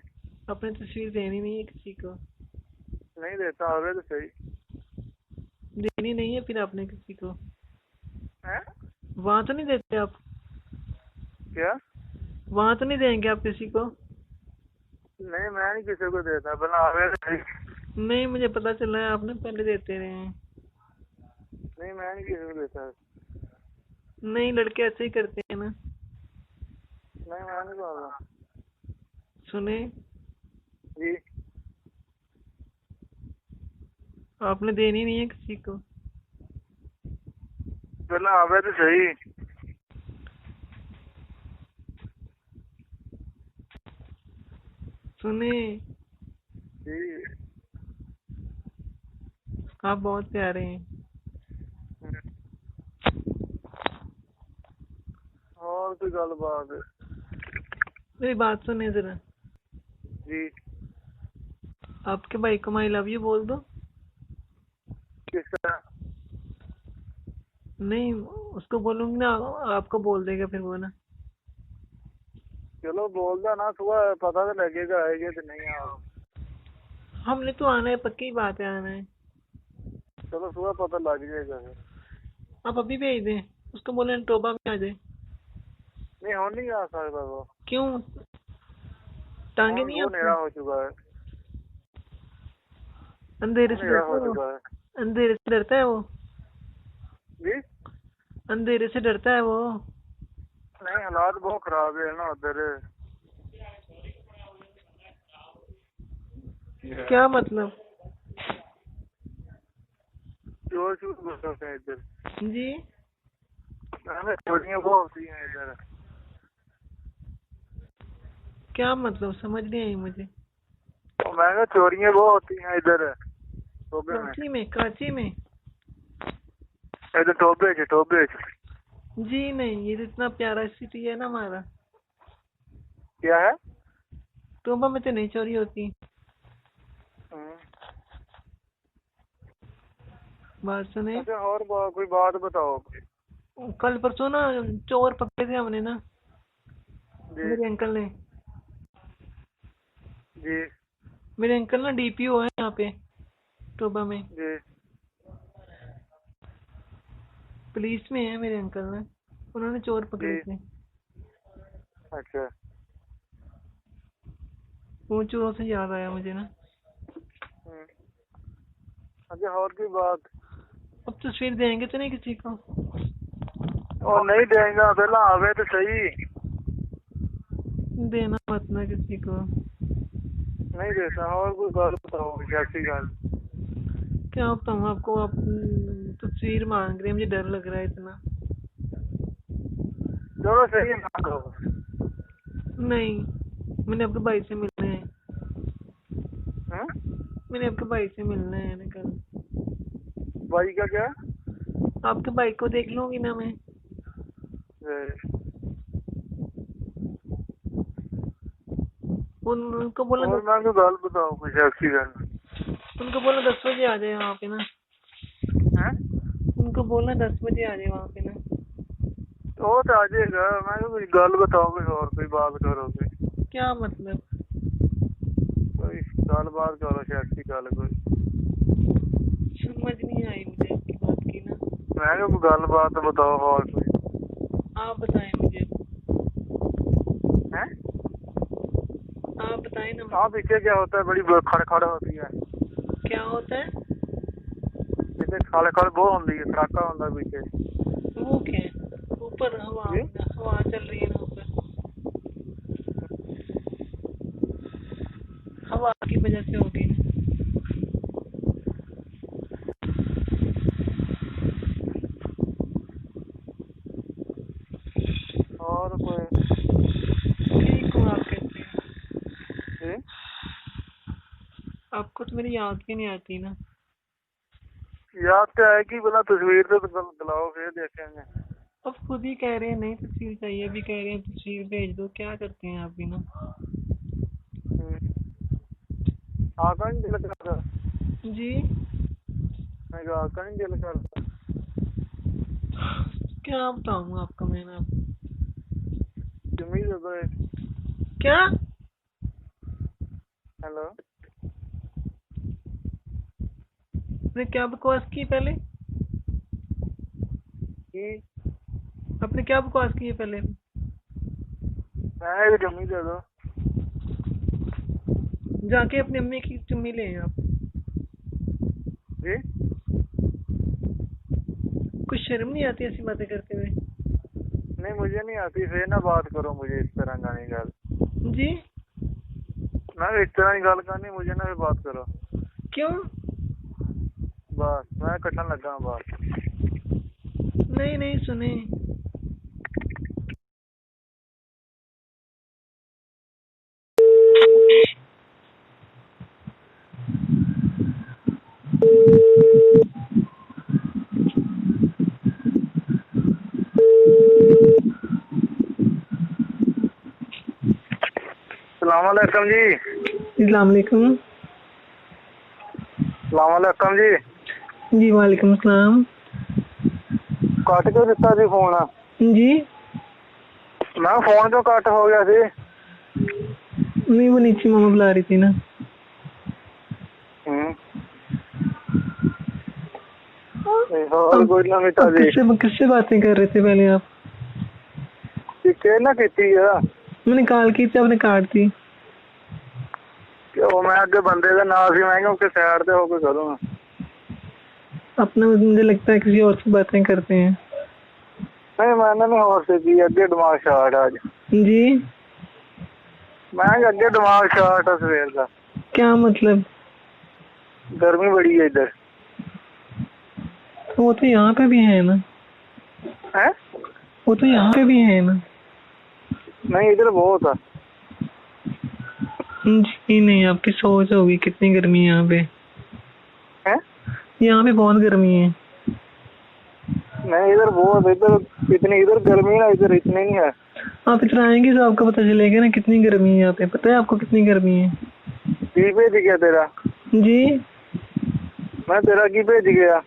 आपने तस्वीर देनी नहीं है किसी को, नहीं देता, आवे तो सही। देनी नहीं है फिर आपने किसी को, हैं? वहां तो नहीं देते आप, क्या? वहां तो नहीं देंगे आप किसी को? नहीं, मैं नहीं किसी को देता, पहले आवे तो सही। नहीं, मुझे पता चला है आपने पहले देते रहे हैं। नहीं, मैं नहीं किसी को देता। नहीं, लड़के ऐसे ही करते हैं ना। नहीं, मैं नहीं बोलता। सुने, जी। आपने देनी नहीं है किसी को। पहले आवे तो सही। सुने, जी। आप बहुत प्यारे हैं। और कोई गल बात? मेरी बात सुने जरा। जी। आपके भाई को आई लव यू बोल दो। किसका? नहीं, उसको बोलूंगी ना, आपको बोल देगा फिर वो ना। चलो बोलदा ना, सुबह पता तो लगेगा आएगा तो नहीं आओ। हमने तो आना है, पक्की बात है, आना है। चलो सुबह पता लग जाएगा फिर। आप अभी भेज दें, उसको बोले टोबा में आ जाए। नहीं, हो नहीं आ सकता वो। क्यों, टांगे नहीं वो नेड़ा आपको? हो चुका है। अंधेरे से नेड़ा डरता हो है वो? चुका है। अंधेरे से डरता है वो? जी। अंधेरे से डरता है वो? नहीं, हालात बहुत खराब है ना उधर। क्या मतलब? चोर चोर बहुत होते हैं इधर। जी, हमें चोरियां बहुत होती हैं इधर। क्या मतलब, समझ नहीं आई मुझे। तो मैं कहा चोरियां बहुत होती हैं इधर टोबे में। कराची में? कराची में? इधर टोबे च। जी नहीं, ये तो इतना प्यारा सिटी है ना हमारा। क्या है? टोबा में तो नहीं चोरी होती। बात सुने, अच्छा, और कोई बात बताओ। कल परसों ना चोर पकड़े थे हमने ना, जी। मेरे अंकल ने। जी। मेरे अंकल ना डीपीओ है यहाँ पे टोबा में, जी। पुलिस में है मेरे अंकल ना। उन्होंने चोर पकड़े जी। थे। अच्छा। वो चोरों से याद आया मुझे ना। अच्छा, और कोई बात? अब तस्वीर देंगे तो नहीं किसी को? और नहीं देगा, पहला आवे तो सही। देना मत ना किसी को। नहीं देता। और कोई गल बताओ, कैसी गल? क्या बताऊँ आपको, आप तस्वीर मांग रहे हैं, मुझे डर लग रहा है इतना। चलो सही है, ना दो। नहीं, मैंने आपके भाई से मिलना है। हैं? मैंने आपके भाई से मिलना है ना कल। भाई का क्या? आपके भाई को देख लूंगी ना मैं। उनको बोला और मैं कोई गल बताओ, कोई कैसी गल? उनको बोला 10 बजे आ जाए वहाँ पे ना। हैं? उनको बोलना 10 बजे आ जाए वहाँ पे ना। वो तो आ जाएगा। मैं कोई गल बताओ, कोई बात करो, क्या मतलब? कोई गल बात करो, कैसी गल कोई? समझ नहीं आई मुझे आपकी बात की ना। मैं कोई गल बात बताओ और कोई। आप बताएं मुझे। हैं? आप बताएं ना। हाँ, पीछे क्या होता है? बड़ी खड़खड़ होती है। क्या होता है? पीछे खड़खड़ बहुत होती है, खड़ाका होता है पीछे। वो क्या है? ऊपर हवा, जी? हवा चल रही है ना ऊपर, हवा की वजह से होगी ना। और कोई? ठीक हूँ, आप कैसे हैं? जी? आपको तो मेरी याद भी नहीं आती ना। याद तो आएगी, बोला तस्वीर तो दिलाओ, फिर देखेंगे। अब खुद ही कह रहे हैं नहीं तस्वीर चाहिए, अभी कह रहे हैं तस्वीर भेज दो। क्या करते हैं आप भी ना। आका नहीं दिल करता। जी, मैं कहा आका नहीं दिल करता। क्या बताऊँ आपको मैं ना। जमीन दे दो एक। क्या? हेलो, आपने क्या बकवास की पहले? की आपने क्या बकवास की है पहले? मैं एक जम्मी दे दो। जाके अपनी अम्मी की चुम्मी ले आए आप। जी कुछ शर्म नहीं आती ऐसी बातें करते हुए? नहीं, मुझे नहीं आती, फिर ना बात करो मुझे इस तरह का नहीं गल। जी मैं इस तरह की गल करनी, मुझे ना फिर बात करो। क्यों? बस मैं कट्टन लगा हूं बात। नहीं नहीं सुने। सलाम अलैकुम जी। अस्सलाम वालेकुम। सलाम अलैकुम जी। जी वालेकुम सलाम। कट क्यों दिता सी फोन? जी मैं फोन क्यों कट हो गया सी? नहीं, वो नीचे मामा बुला रही थी ना। और अब कोई नवी अब ताजी किससे बातें कर रहे थे पहले आप? ना की है? मैंने कॉल की थी, आपने काट दी। वो मैं अगे बंदे का नाम सी, मैं क्योंकि साइड से होकर करूँगा। अपना मुझे लगता है किसी और से बातें करते हैं। नहीं मैंने नहीं होर से की, अगे दिमाग शार्ट आज। जी मैं अगे दिमाग शार्ट है सवेर का। क्या मतलब? गर्मी बड़ी है इधर। वो तो यहाँ पे भी है ना। है? वो तो यहाँ पे भी है ना। नहीं इधर बहुत है। जी नहीं, आपकी सोच होगी कितनी गर्मी है यहाँ पे। है? यहाँ पे बहुत गर्मी है। नहीं इधर बहुत, इधर इतनी इधर गर्मी ना, इधर इतनी नहीं है। आप इधर आएंगे तो आपको पता चलेगा ना कितनी गर्मी है यहाँ पे। पता है आपको कितनी गर्मी है? की भेज गया तेरा? जी मैं तेरा की भेज गया?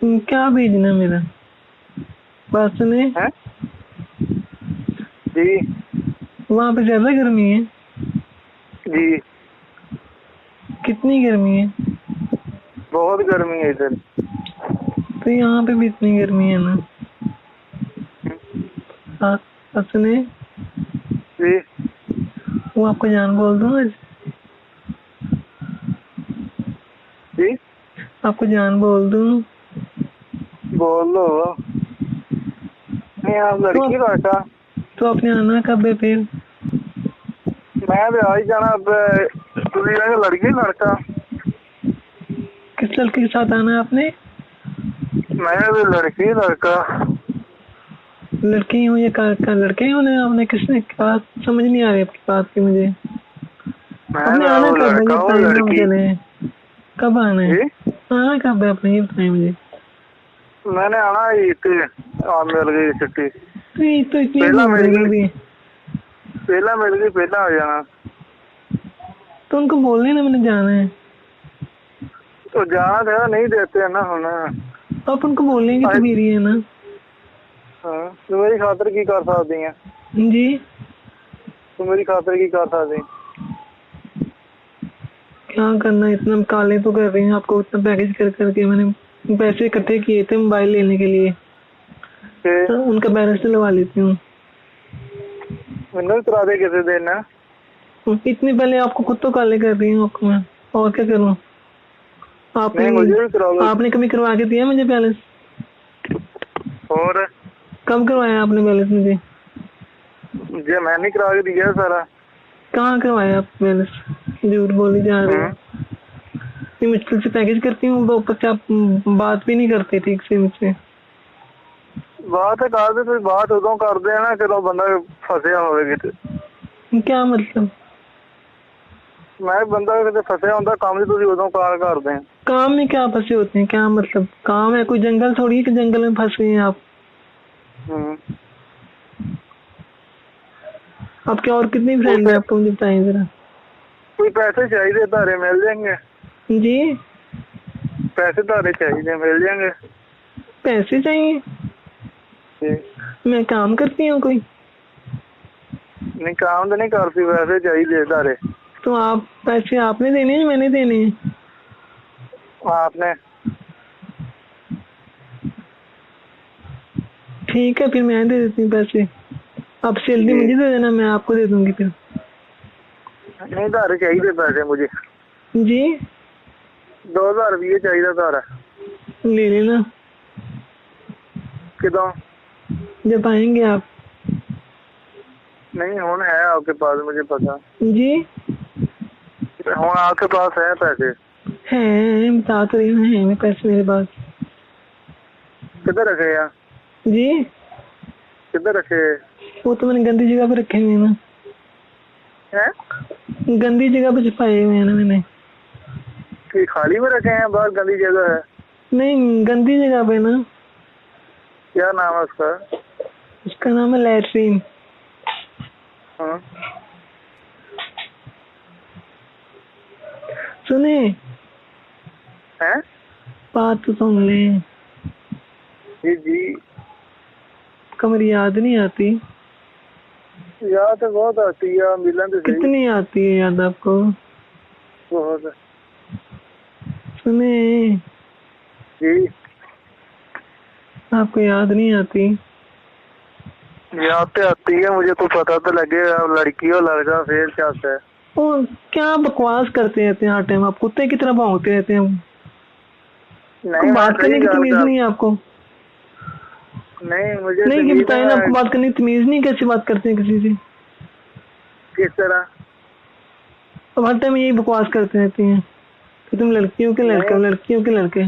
क्या भेजना मेरा? बात सुने। है? जी वहाँ पे ज्यादा गर्मी है? जी कितनी गर्मी है? बहुत गर्मी है इधर। तो यहाँ पे भी इतनी गर्मी है ना। बात सुने। जी वो आपको जान बोल दूँ आज? जी आपको जान बोल दूँ? बोल लो। नहीं आप लड़की लड़का? तो आपने आना कब है फिर? मैं तो आ ही जाना अब। तुझे लड़की लड़का? किस लड़के के साथ आना है आपने? मैं भी लड़की लड़का। लड़की हूँ या लड़के होने आपने? किसने बात समझ नहीं आ रही आपकी बात की मुझे। मैं आपने तो आना वो कब है लड़का ये वो बताइए ना लड़की। मुझे। कब आना है? जी आना कब है आपने ये बताइए मुझे। मैंने आना ही मिल गई छुट्टी। तो इतनी पहला घूम मिल रहे हो गई, अभी। पहला मिल गई, पहला आ जाना। तो उनको बोलने ना मैंने जाना है। तो जाना था, नहीं देते है ना हम। आप उनको बोलेंगे तो मेरी है ना। हाँ तो मेरी खातर की कर सकती है? जी तो मेरी खातर की कर सकती? क्या करना, इतना काले तो कर रही हैं आपको। इतना पैकेज कर करके मैंने पैसे इकट्ठे किए थे मोबाइल लेने के लिए, तो उनका बैलेंस डलवा लेती हूँ। मैंने करा दे किसी दिन। इतनी पहले आपको खुद तो काले कर रही हूँ आपको मैं, और क्या करूँ? नहीं मुझे भी करा दो। आपने कभी करवा के दिया मुझे बैलेंस? और कब करवाया आपने बैलेंस मुझे? मुझे मैं नहीं करा के दिया सारा। कहाँ करवाया आप बैलेंस? झूठ बोली जा रही है। इतनी मुश्किल से पैकेज करती हूँ, वो ऊपर से आप बात भी नहीं करते ठीक से मुझसे। बात कर दे, कोई बात उदों कर दे ना जदों बंदा फसिया होवे किते। क्या मतलब? मैं बंदा किते फसिया होंदा, काम तुसीं उदों कार करदे। काम में क्या फंसे होते हैं? क्या मतलब? काम है कोई जंगल थोड़ी है कि जंगल में फंस गए हैं आप। आपके और कितनी फ्रेंड है आपको मुझे बताइए जरा। कोई पैसे चाहिए तारे मिल जाएंगे? जी पैसे तारे चाहिए मिल जाएंगे। पैसे चाहिए? मैं काम करती हूँ कोई? नहीं काम तो नहीं करती, पैसे चाहिए तारे। तो आप पैसे आपने देने हैं, मैंने देने हैं? आपने। ठीक है, फिर मैं दे देती हूँ पैसे। आप सैलरी जी मुझे दे देना, मैं आपको दे दूंगी फिर। नहीं, घर चाहिए पैसे मुझे। जी 2000 रुपये चाहिए घर। ले लेना कितों? जब आएंगे आप। नहीं, हुन है आपके पास, मुझे पता। जी हुन आपके पास है पैसे? है, बता तो रही हूँ, है मेरे पैसे मेरे पास। किधर रखे हैं? जी किधर रखे वो तो मैंने गंदी जगह पे रखे हुए हैं ना। हैं? गंदी जगह पे छुपाए हुए हैं ना मैंने। कि खाली में रखे हैं? बाहर गंदी जगह है? नहीं, गंदी जगह पे ना। क्या नाम है उसका? उसका नाम है लैट्रीन। हाँ। सुने, हैं? बात तो सुन ले। जी जी। कमर याद नहीं आती? याद तो बहुत आती है, मिलन तो सही। कितनी आती है याद आपको? बहुत। सुने, जी। आपको याद नहीं आती? याद तो आती है, मुझे तो पता तो लगे लड़की हो लड़का फिर क्या है। वो क्या बकवास करते रहते हैं हर टाइम, आप कुत्ते की तरह भौंकते रहते हैं। नहीं, बात करने की तमीज नहीं है आपको? नहीं, मुझे नहीं, कि तमीज बताए ना, आपको बात करने की तमीज नहीं, कैसे बात करते हैं किसी से? किस तरह? अब हर टाइम यही बकवास करते रहते हैं कि तुम लड़कियों के लड़के हो, लड़कियों के लड़के।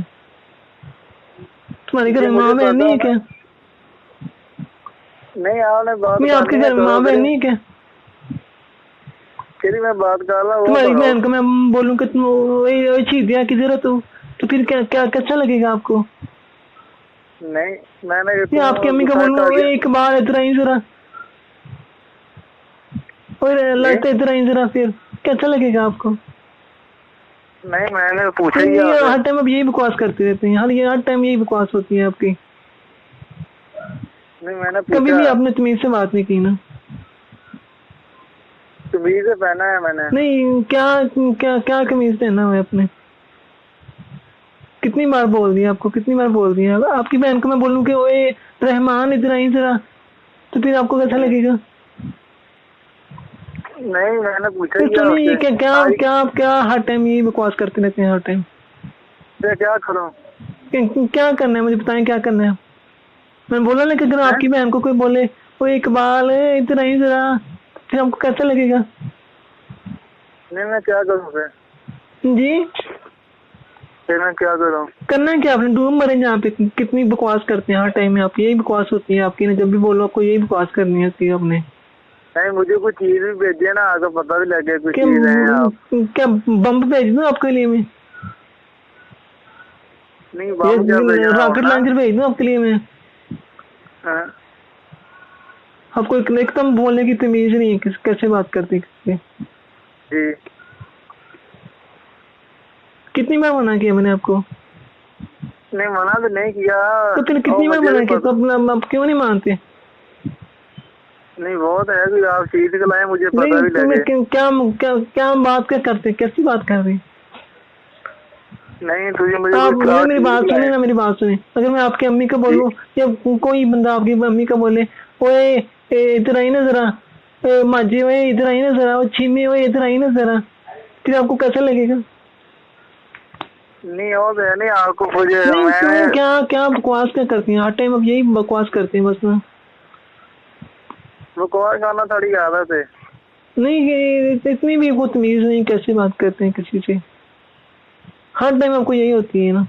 तुम्हारे घर में माँ बहन नहीं है क्या? नहीं, आपने बात नहीं, आपके घर में माँ बहन नहीं है क्या? तेरी मैं बात कर रहा हूँ। तुम्हारी बहन को मैं बोलूँ कि तुम चीजिया की जरूरत हो तो फिर क्या क्या कैसा लगेगा आपको? नहीं, मैंने या आपकी अम्मी को बोलूँ एक बार इतना ही जरा, और लगता इतना ही जरा, फिर कैसा लगेगा आपको? नहीं, मैंने पूछा ही ये हर टाइम अब यही बकवास करते रहते हैं, हर टाइम यही बकवास होती है आपकी। नहीं, मैंने कभी भी आपने तमीज से बात नहीं की ना। कमीज पहना है मैंने। नहीं, क्या क्या क्या कमीज पहना हुआ है आपने? कितनी बार बोल दिया आपको, कितनी बार बोल दिया? आपकी बहन को मैं बोलूँ कि ओए रहमान इधर आई जरा, तो फिर आपको कैसा लगेगा? नहीं, मैंने पूछा ही तो नहीं, ये क्या क्या क्या क्या हर टाइम यही बकवास करते रहते हैं हर टाइम। क्या करूं? क्या करना है मुझे बताएं, क्या करना है? मैंने बोला ना कि अगर आपकी बहन को कोई बोले वो इकबाल इधर आई जरा, फिर आपको कैसा लगेगा? नहीं, मैं क्या करूं फिर? जी फिर मैं क्या करूं? करना है क्या आपने? डूब मरे जहाँ पे। कितनी बकवास करते हैं हर टाइम में आप, यही बकवास होती है आपकी ना, जब भी बोलो आपको यही बकवास करनी होती है आपने। नहीं, मुझे कुछ चीज भी भेजिए ना, आगे पता भी लगे कुछ चीज है आप। क्या बम भेज दूं आपके लिए मैं? नहीं, बम क्या भेजना? रॉकेट लॉन्चर भेज दूं आपके लिए मैं? हाँ? आपको एकदम बोलने की तमीज नहीं है, कैसे बात करते किससे? जी। कितनी बार मना किया मैंने आपको? नहीं, मना तो नहीं किया। तो फिर कितनी बार मना किया, तो आप क्यों नहीं मानते? नहीं, बहुत है कि आप चीज को लाए, मुझे पता भी लगे। क्या क्या क्या बात क्या करते, कैसी बात कर रहे? नहीं, तुझे मुझे आप मेरी बात सुने ना, मेरी बात सुने। अगर मैं आपकी अम्मी को बोलूं या कोई बंदा आपकी अम्मी को बोले ओए इधर आई ना जरा, माजी ओए इधर आई ना जरा, वो छिमी ओए इधर आई ना जरा, फिर आपको कैसा लगेगा? नहीं, और नहीं, आपको मुझे नहीं, क्या क्या बकवास क्या करती हैं हर टाइम? अब यही बकवास करते हैं बस ना। बकवास करना थोड़ी आदत है। नहीं, इतनी भी वो तमीज नहीं, कैसे बात करते हैं किसी से? हर टाइम आपको यही होती है ना।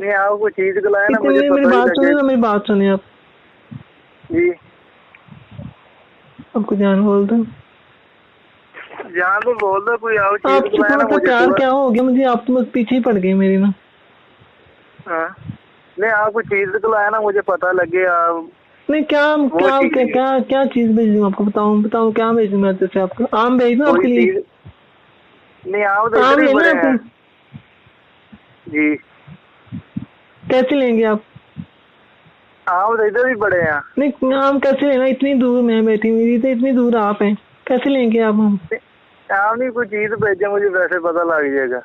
नहीं, आपको चीज को लाया ना, मुझे मेरी बात सुने ना, मेरी बात सुने आप। जी। आपको जान बोल दो, जान तो बोल दो, कोई आओ चीज आपसे थोड़ा सा प्यार क्या हो गया मुझे? आप तो बस पीछे ही पड़ गए मेरी ना। हाँ? नहीं, आपको चीज को लाया ना, मुझे पता लगे आप। नहीं, क्या क्या क्या क्या क्या चीज भेज दूँ आपको? बताऊँ क्या भेजूँ मैं जैसे आपको? आम भेज दूँ आपके लिए? नहीं, आप तो आम लेना है जी। कैसे लेंगे आप? आप तो इधर भी बड़े हैं। नहीं, आम कैसे लेना? इतनी दूर मैं बैठी हुई थी, इतनी दूर आप हैं, कैसे लेंगे आप हम? आप नहीं कोई चीज भेजे, मुझे वैसे पता लग जाएगा।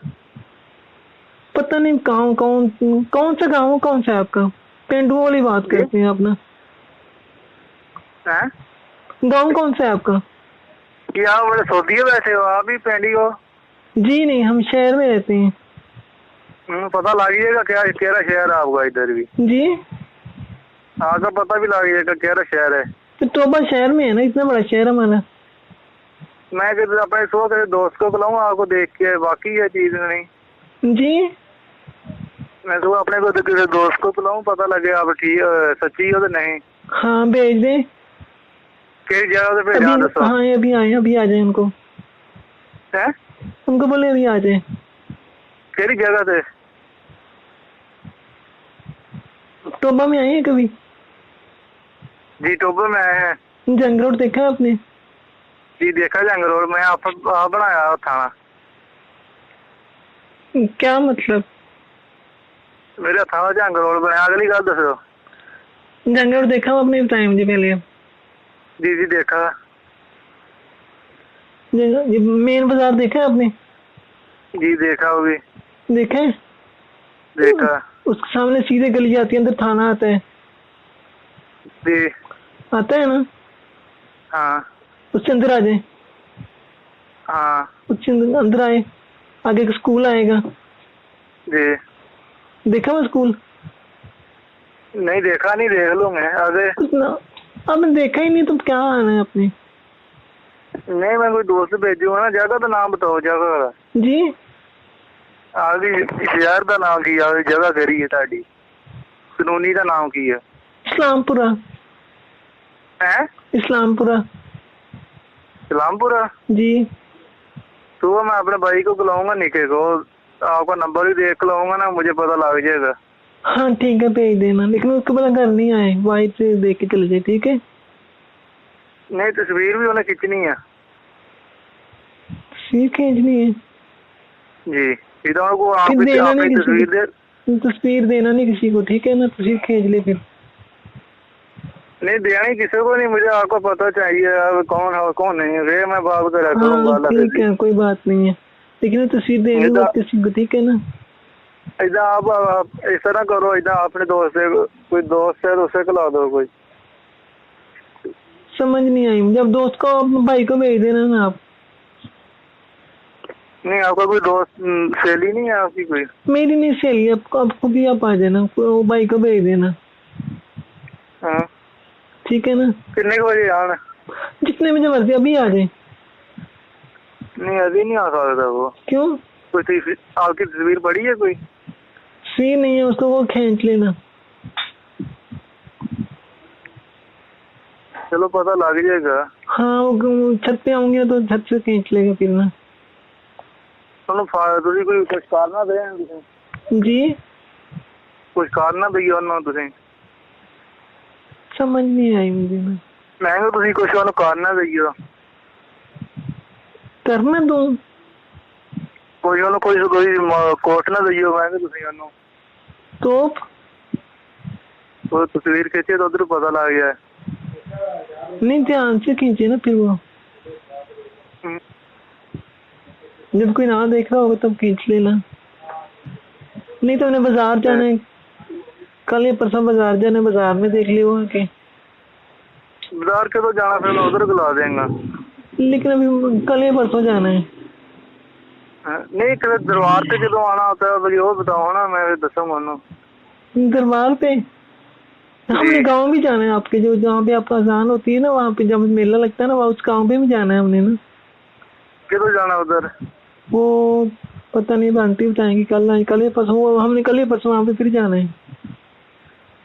पता नहीं कौन कौन कौन सा गाँव कौन सा है आपका? पेंडुओं वाली बात जी? करते हैं अपना। हैं? गाँव कौन सा है आपका? कि आप बड़े सोती है वैसे हो, आप ही पेंडी हो। जी नहीं, हम शहर में रहते हैं। पता लग जाएगा क्या केरा शहर है आपका इधर भी। जी, आपका पता भी लग जाएगा केरा शहर है। तो टोबा शहर में है ना, इतना बड़ा शहर हमारा। मैं किसी अपने किसी दोस्त को बुलाऊँ आपको देख के, बाकी ये चीज नहीं। जी, मैं तो अपने को किसी दोस्त को बुलाऊँ, पता लगे आप ठीक सच्ची हो तो नहीं। हाँ भेज दे। किस जगह से भेजा अभी दसो। हाँ अभी आए, अभी आ जाए उनको। हैं? उनको बोले अभी आ जाए। किस जगह से? टोबा में आए हैं कभी? जी टोबे में आए हैं। जंग रोड देखा है आपने? जी देखा जंग रोड में, आप बनाया थाना। क्या मतलब? मेरे थाना जंग रोड बनाया, अगली गल दसो। जंग रोड देखा आपने? बताया मुझे पहले। जी जी देखा। मेन बाजार देखा है आपने? जी देखा वो भी। देखा है? देखा। उसके सामने सीधे गली जाती है, अंदर थाना आता है। जी। आता है ना? हाँ। उससे अंदर आ जाए। हाँ। उससे अंदर आए, आगे एक स्कूल आएगा। जी। देखा वो स्कूल? नहीं देखा, नहीं देख लूँ मैं आगे। कुछ ना, आपने देखा ही नहीं तो क्या आना है आपने? नहीं मैं कोई दोस्त भेजूंगा ना। जगह का नाम बताओ जगह का। जी, आगे शहर का नाम की है, जगह करी है ताड़ी, कनूनी का नाम की है। इस्लामपुरा। हैं? इस्लामपुरा। इस्लामपुरा। जी। तो मैं अपने भाई को बुलाऊंगा, निके को, आपका नंबर भी देख लाऊंगा ना, मुझे पता लग जाएगा। हाँ ठीक है, भेज देना, लेकिन उसके बाद घर नहीं आए, वाइट से देख के चले जाए, ठीक है? नहीं तस्वीर भी उन्हें खींचनी है। तस्वीर खींचनी है? जी इधर को फिर आप देना अपनी नहीं तस्वीर दे। तस्वीर देना नहीं किसी को, ठीक है ना? तस्वीर खींच ले फिर। नहीं देना ही किसी को नहीं, मुझे आपको पता चाहिए अब कौन है कौन नहीं है, फिर मैं बात करा करूंगा। हाँ ठीक है, कोई बात नहीं है, लेकिन तस्वीर देनी मत किसी को, ठीक है ना? इधर आप इस तरह करो, इधर अपने दोस्त से, कोई दोस्त है उसे खिला दो कोई। समझ नहीं आई मुझे। अब दोस्त को, अपने भाई को भेज देना ना आप। नहीं आपका कोई दोस्त सहेली नहीं है आपकी कोई? मेरी नहीं सहेली, आपको भी आप आ जाना, वो भाई को भेज देना। हाँ ठीक है ना? कितने बजे आना? जितने बजे मर्जी, अभी आ जाए। नहीं अभी नहीं आ सकता वो। क्यों? कोई आपकी तस्वीर पड़ी है कोई? सी नहीं है, उसको वो खींच लेना। चलो पता लग जाएगा। हाँ वो छत पे आऊंगे तो छत से खींच लेगा फिर ना। तुझे कोई कुछ करना दे? जी कुछ करना दईयो ना तुझे? समझ नहीं आई मुझे ना। मैं तुझे कुछ ਉਹਨੂੰ करना दईयो? करना दो कोई ਉਹਨੂੰ कोई कोट ना दईयो, मैं तुझे ਉਹਨੂੰ तो वो तस्वीर खींचे तो उधर पता लग गया। नहीं, ध्यान से खींचे ना फिर वो। जब कोई ना देख रहा होगा तब खींच लेना। नहीं तो उन्हें बाजार जाना है, कल या परसों बाजार जाना है, बाजार में देख लियो आके। बाजार के तो जाना, फिर मैं उधर बुला देंगे। लेकिन अभी कल या परसों जाना है। नहीं कल दरबार पे जो आना होता है मुझे वो बताओ ना, मैं दसूंगा उन्होंने। दरबार पे हमने गांव भी जाना है आपके, जो जहाँ पे आपका अजान होती है ना, वहाँ पे जब मेला लगता है ना, वहाँ उस गांव पे भी जाना है हमने ना। किधर जाना उधर? वो पता नहीं, आंटी बताएंगी कल या परसों, हमने कल या परसों वहाँ पे फिर जाना है।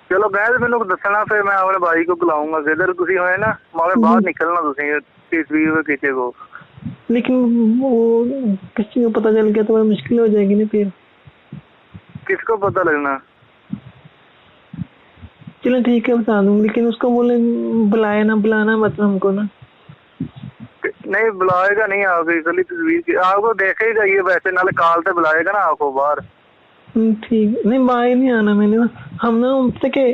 चलो मैं मैंने दसना, फिर मैं अपने भाई को बुलाऊंगा। किधर तुसी होए ना मारे बाहर निकलना तुसी तस्वीर खींचे को। लेकिन वो किसी को पता चल गया तो बड़ा मुश्किल हो जाएगी ना फिर। किसको पता लगना? चलो ठीक है, बता दूंगी, लेकिन उसको बोले बुलाए ना, बुलाना मत हमको ना। नहीं बुलाएगा नहीं, आपकी गली तस्वीर की आपको देखेगा ये वैसे, नाले कॉल से बुलाएगा ना आपको बाहर। ठीक, नहीं बाहर नहीं आना मैंने ना, हम ना उनसे के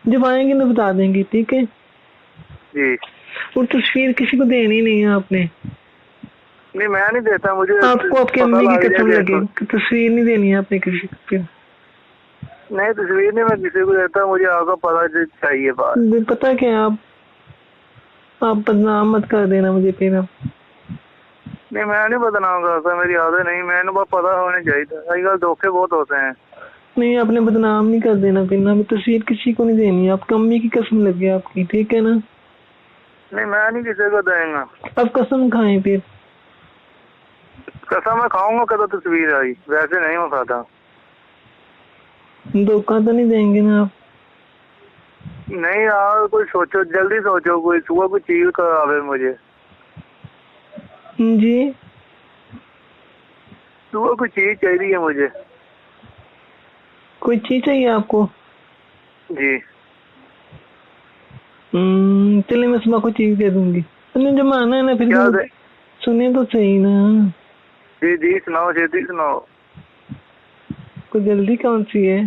जब आएंगे ना बता देंगे, ठीक है? जी वो तस्वीर किसी को देनी नहीं है आपने। नहीं मैं नहीं देता, मुझे आपको आपकी पता अम्मी की लग कसम जाए लगे, तस्वीर नहीं देनी है आपने किसी को फिर। नहीं तस्वीर नहीं मैं किसी को देता, मुझे आपका पता चाहिए बात। पता क्या, आप बदनाम मत कर देना मुझे फिर आप। नहीं मैं नहीं बदनाम करता, मेरी आदत नहीं, मैंने बस पता होने चाहिए। आजकल धोखे बहुत होते हैं। नहीं आपने बदनाम नहीं कर देना फिर ना, तस्वीर किसी को नहीं देनी है, आपकी अम्मी की कसम लगे आपकी, ठीक है ना। नहीं मैं नहीं किसी को देंगे। अब कसम खाएं फिर। कसम मैं खाऊंगा कदम तस्वीर आई, वैसे नहीं मैं खाता। धोखा तो नहीं देंगे ना आप। नहीं यार कोई सोचो, जल्दी सोचो, कोई सुबह कोई चीज करावे मुझे। जी सुबह कोई चीज चाहिए मुझे। कोई चीज चाहिए आपको? जी चलिए मैं सुबह को चीज दे दूंगी, तुमने जब माना है ना फिर क्या तो दे? सुनिए तो सही ना। जी जी सुनाओ, जल्दी सुनाओ। कोई जल्दी कौन सी है?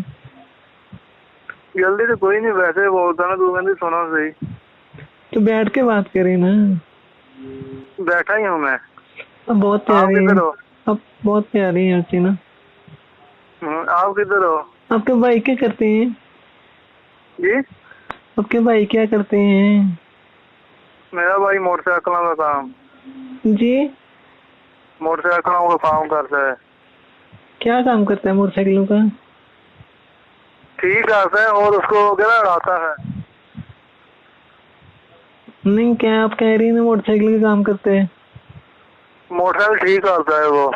जल्दी तो कोई नहीं, वैसे बोलता ना, तू कहती सुनो सही। तो बैठ के बात करें ना। बैठा ही हूँ मैं। अब बहुत आप प्यारी है, किधर हो? अब बहुत प्यारी है अर्चना। आप किधर हो? आपके भाई क्या करते हैं? जी आपके भाई क्या करते हैं? मेरा भाई मोटरसाइकिलों का काम। जी मोटरसाइकिलों का काम करता है। क्या काम करता है मोटरसाइकिलों का? ठीक करता है और उसको क्या उड़ाता है। नहीं क्या आप कह रही है ना मोटरसाइकिल का काम करते हैं? मोटरसाइकिल ठीक करता है वो।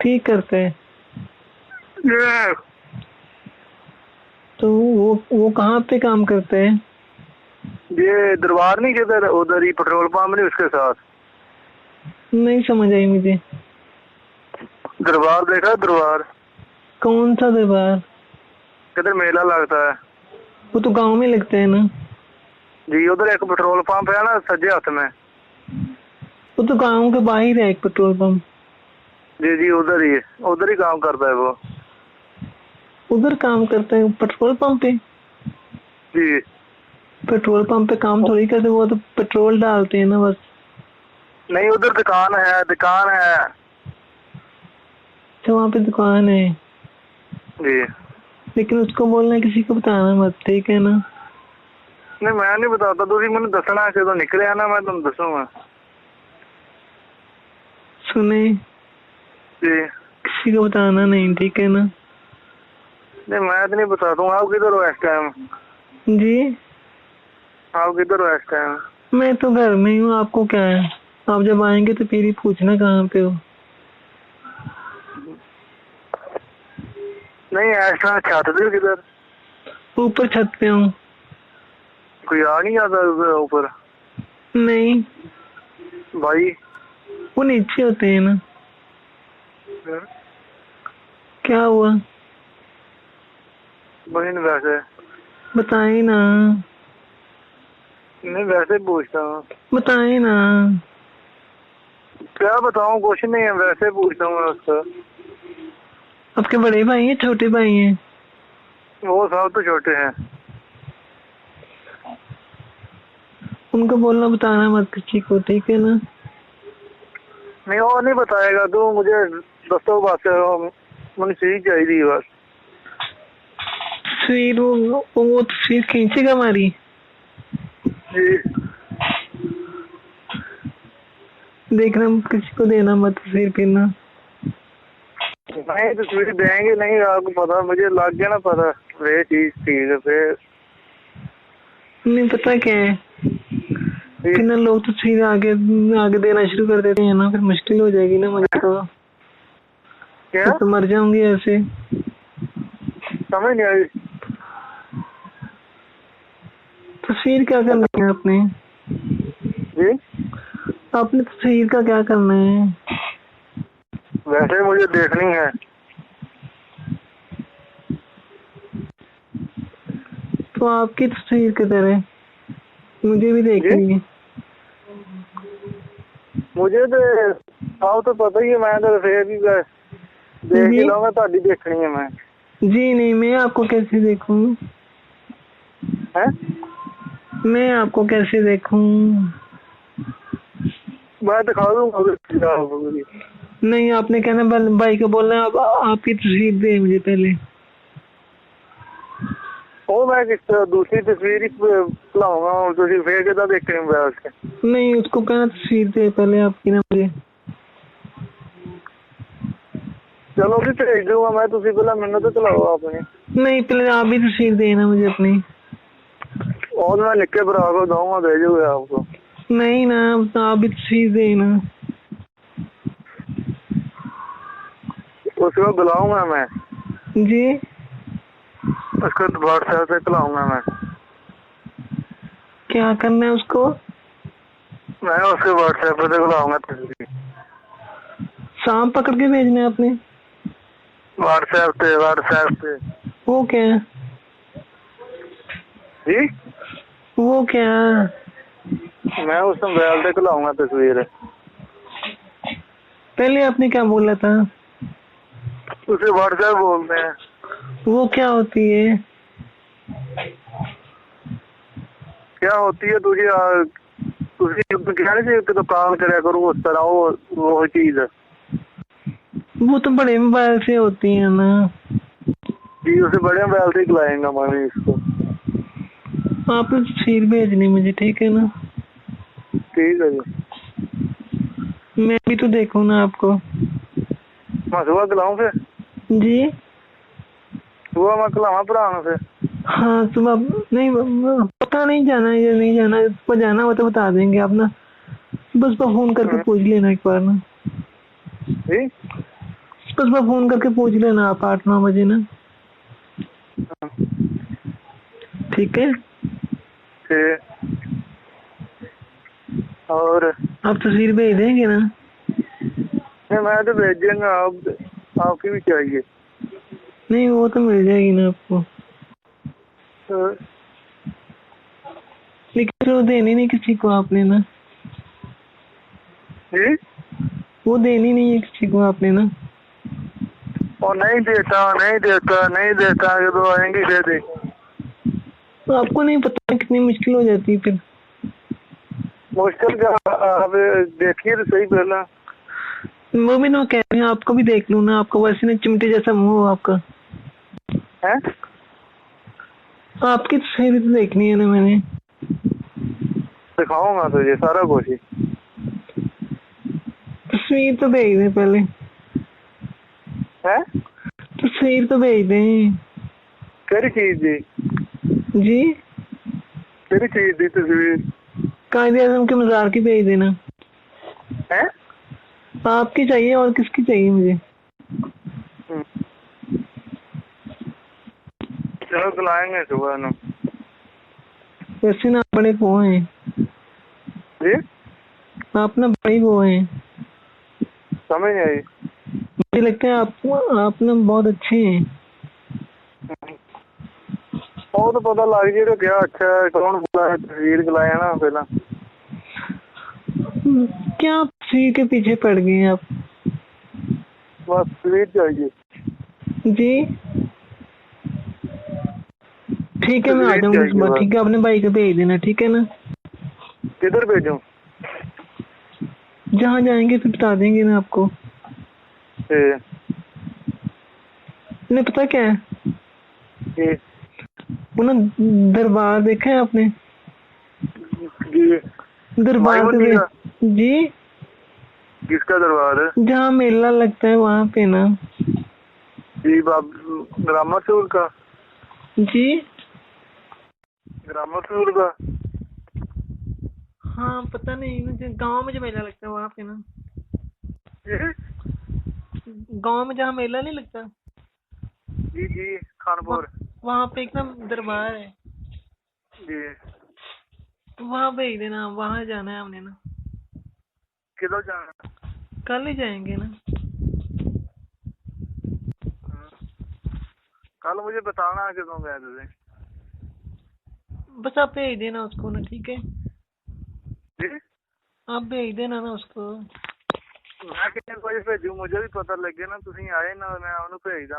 ठीक करते हैं? ये तो वो कहाँ पे काम करते हैं? ये दरबार नहीं, किधर उधर ही पेट्रोल पंप नहीं उसके साथ। नहीं समझ आई मुझे। दरबार देखा? दरबार कौन सा दरबार? किधर मेला लगता है। वो तो गांव में लगता है ना। जी उधर एक पेट्रोल पंप है ना सज्जे हाथ में। वो तो गांव के बाहर है एक पेट्रोल पंप। जी जी उधर ही काम करता है वो। उधर काम करते हैं पेट्रोल पंप पे? जी पेट्रोल पंप पे काम थोड़ी करते, वो तो पेट्रोल डालते हैं ना बस। नहीं उधर दुकान है। तो वहाँ पे दुकान है, जी लेकिन उसको बोलना किसी को बताना मत, ठीक है ना। नहीं मैं नहीं बताता, तुम मैंने दसना कि तो निकले है ना, मैं तुम दसूंगा। सुने, जी किसी को बताना नहीं, ठीक है ना। नहीं मैं तो नहीं बता दूंगा। आप किधर हो इस टाइम? जी आप किधर हो इस टाइम? मैं तो घर में ही हूँ, आपको क्या है? आप जब आएंगे तो फिर ही पूछना कहाँ पे हो। नहीं ऐसा छत पे किधर? ऊपर छत पे हूँ। कोई आ नहीं आता ऊपर? नहीं भाई वो नीचे होते हैं ना। क्या हुआ? बहन वैसे बताए ना। नहीं वैसे पूछता हूँ। बताए ना। क्या बताऊँ, कुछ नहीं है, वैसे पूछता हूँ मैं उसका। आपके बड़े भाई हैं छोटे भाई हैं? वो सब तो छोटे हैं। उनको बोलना बताना मत किसी को, ठीक है ना। नहीं वो नहीं बताएगा, तू मुझे दसो बस, मुझे चीज चाहिए बस। तस्वीर वो तस्वीर खींचेगा हमारी। जी देखना किसी को देना मत तस्वीर फिर ना। नहीं तस्वीर देंगे नहीं, आपको पता, मुझे लग गया ना पता वे चीज ठीक है फिर। नहीं पता क्या है, फिर ना लोग तस्वीर आगे आगे देना शुरू कर देते हैं ना, फिर मुश्किल हो जाएगी ना मुझे तो। क्या तो मर जाऊंगी ऐसे। समझ नहीं आई। तस्वीर क्या करना है आपने? जी आपने तस्वीर का क्या करना है? वैसे मुझे देखनी है। तो आपकी तस्वीर किधर है? मुझे भी देखनी है। मुझे तो आप तो पता ही है, मैं तो फिर भी देख ही लूंगा, ताड़ी देखनी है मैं। जी नहीं, मैं आपको कैसे देखूं? हैं? मैं आपको कैसे देखूं? मैं दिखा दूंगा आपको। नहीं, आपने कहना भाई को बोलना है, आपकी तस्वीर दे मुझे पहले। ਉਹ मैं किस दूसरी तस्वीर ही भुलाऊंगा तुम फिर कितना देखने मोबाइल से। नहीं, उसको कहना तस्वीर दे पहले आपकी ना मुझे। चलो भी भेज दूंगा मैं, तुम पहले मैंने तो चलाओ अपने। नहीं, पहले आप भी तस्वीर देना मुझे अपनी। और मैं लिख के भरा को दूंगा, भेजूंगा आपको। नहीं ना, आप भी तस्वीर देना। उसको बुलाऊंगा मैं। जी, उसको व्हाट्सएप से बुलाऊंगा मैं। क्या करना है उसको? मैं उसके व्हाट्सएप पे बुलाऊंगा तस्वीर। सांप पकड़ के भेजना है आपने? व्हाट्सएप पे। वो क्या? जी वो क्या? मैं उस मोबाइल पे बुलाऊंगा तस्वीर। पहले आपने क्या बोला था? उसे व्हाट्सएप बोलते हैं। वो क्या होती है? क्या होती है तुझे क्या नहीं तो काम करे करूँ उस तरह वो चीज। वो तो बड़े मोबाइल से होती है ना। जी उसे बड़े मोबाइल से खिलाएंगा मैं इसको। आप तस्वीर भेजनी मुझे, ठीक है ना? ठीक है जी। मैं भी तो देखूँ ना आपको। मैं सुबह खिलाऊं फिर? जी, सुबह मैं खिलावा भरा फिर? हाँ सुबह। नहीं, पता नहीं जाना है या नहीं जाना, पर जाना हो तो बता देंगे आप ना। बस फोन करके पूछ लेना एक बार ना। जी बस फोन करके पूछ लेना आप 8-9 बजे ना। ठीक है। और आप तस्वीर भेज देंगे ना? नहीं मैं तो भेजेंगे, आपकी भी चाहिए। नहीं, वो तो मिल जाएगी ना आपको। लेकिन वो देनी नहीं किसी को आपने ना। जी वो देनी नहीं है किसी को आपने ना। और नहीं देता ये तो आएंगे दे दे। तो आपको नहीं पता कितनी मुश्किल हो जाती है फिर। मुश्किल क्या, आप देखिए तो सही पहला। वो भी ना कह रहे हैं, आपको भी देख लूँ ना, आपको वैसे ना चिमटे जैसा मुंह हो आपका है। आपकी तस्वीर तो देखनी है ना मैंने। दिखाऊंगा तुझे सारा कुछ ही। तस्वीर तो भेज दें पहले। है तस्वीर तो भेज दें। केरी चीज दी? जी, केरी चीज दी तस्वीर? कायदे आजम के मजार की भेज देना। है आपकी चाहिए और किसकी चाहिए मुझे? चलो बुलाएंगे सुबह ना। वैसे ना बड़े वो हैं जी आप ना, बड़े वो हैं। समझ नहीं आई। मुझे लगता है आप ना बहुत अच्छे हैं। वो तो पता लग जाए तो क्या अच्छा है कौन बुलाया, तस्वीर बुलाया ना पहला। क्या आप तस्वीर के पीछे पड़ गए हैं आप? बस तस्वीर चाहिए। जी, ठीक है, मैं आ तस्वीर जाऊंगा चाहिए सुबह। बस। ठीक है, अपने भाई को भेज देना, ठीक है ना? किधर भेजूं? जहाँ जाएंगे फिर बता देंगे ना आपको। नहीं पता क्या है, वो ना दरबार देखा है आपने? दरबार पे जी, किसका दरबार है? जहाँ मेला लगता है वहाँ पे ना। जी ग्रामर सूर का? जी, ग्रामर सूर का? हाँ पता नहीं, मुझे गांव में जो मेला लगता है वहाँ पे ना। गांव में जहाँ मेला नहीं लगता। जी खानपुर। वहाँ पे एक ना दरबार है जी वहाँ भेज देना, वहाँ जाना है हमने ना। किधर जाना? कल ही जाएंगे ना। कल मुझे बताना किਦੋਂ गए थे। बस आप भेज देना उसको ना, ठीक है? जी आप भेज देना ना उसको। मैं कितने बजे भेजू, मुझे भी पता लगे ना, तुम आए ना मैं उन्हें भेजदा।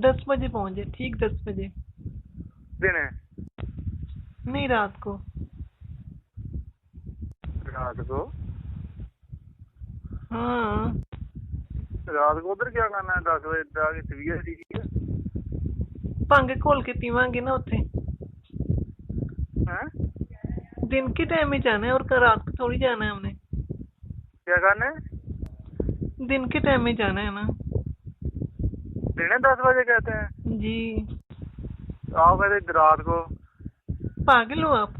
10 बजे पहुँच जाए, ठीक? 10 बजे दिने नहीं, रात को। रात को? हाँ। रात को उधर क्या करना है? 10 बजे जाके तबीयत ठीक है? भांगे घोल के पीवांगे ना उत्थे। हैं? दिन के टाइम में जाना है और रात को थोड़ी जाना है हमने। क्या करना है? दिन के टाइम में जाना है ना। दिन 10 बजे कहते हैं? जी। आओ कहते रात को। पागल हो आप?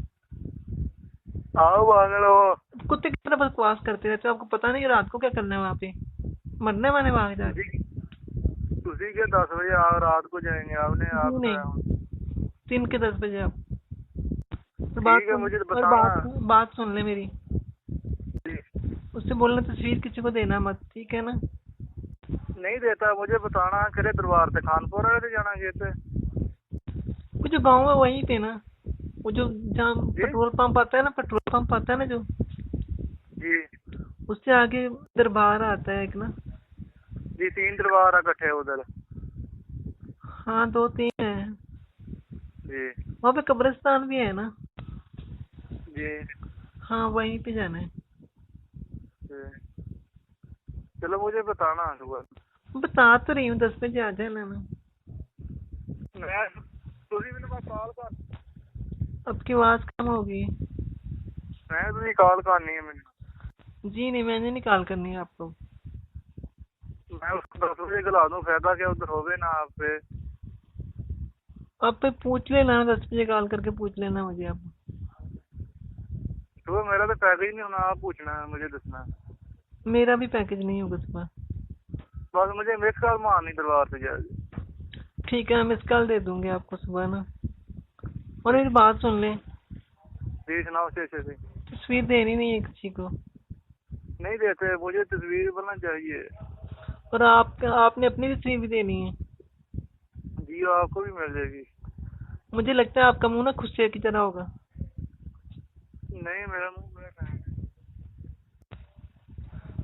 आओ पागल हो। कुत्ते की तरह बकवास करते रहते हो। आपको पता नहीं रात को क्या करना है वहाँ पे? मरने वाले वहां जाके। उसी के 10 बजे आओ, रात को जाएंगे। आपने क्यों नहीं? दिन के 10 बजे आप। ठीक है, मुझे तो बताना। बात सुन ले मेरी। जी। उससे बोलना तस्वीर किसी को देना मत, ठीक है ना? नहीं देता, मुझे बताना। करे दरबार से खानपुर वाले जाना कहते। वो जो गाँव है वहीं पे ना, वो जो जहाँ पेट्रोल पंप आता है ना, पेट्रोल पंप आता है ना जो, जी, उससे आगे दरबार आता है एक ना। जी 3 दरबार इकट्ठे उधर। हाँ 2-3 है। जी। वहाँ पे कब्रिस्तान भी है ना। जी। हाँ वहीं पे जाना है। जी। चलो मुझे बताना सुबह। बता तो रही हूँ 10 बजे आ जाना ना। मैं तुझी मैंने कॉल कर। आपकी आवाज कम हो गई। मैं तुझी कॉल करनी है मैंने। जी नहीं, मैंने नहीं कॉल करनी है आपको। मैं उसको 10 बजे खिला दूँ, फायदा क्या उधर होवे ना आप पे। आप पे पूछ लेना, 10 बजे कॉल करके पूछ लेना मुझे आप। सुबह मेरा तो पैकेज नहीं होना, आप पूछना है मुझे दसना। मेरा भी पैकेज नहीं होगा सुबह। बस मुझे मिस कॉल मारनी दरबार से जाके। ठीक है, मिस कॉल दे दूंगी आपको सुबह ना। और मेरी बात सुन ले। जी सुनाओ। से तस्वीर देनी नहीं है किसी को। नहीं देते, मुझे तस्वीर बनना चाहिए। और आपने अपनी तस्वीर भी देनी है। जी आपको भी मिल जाएगी। मुझे लगता है आपका मुंह ना खुशिया की तरह होगा। नहीं, मेरा मुंह बैठा है।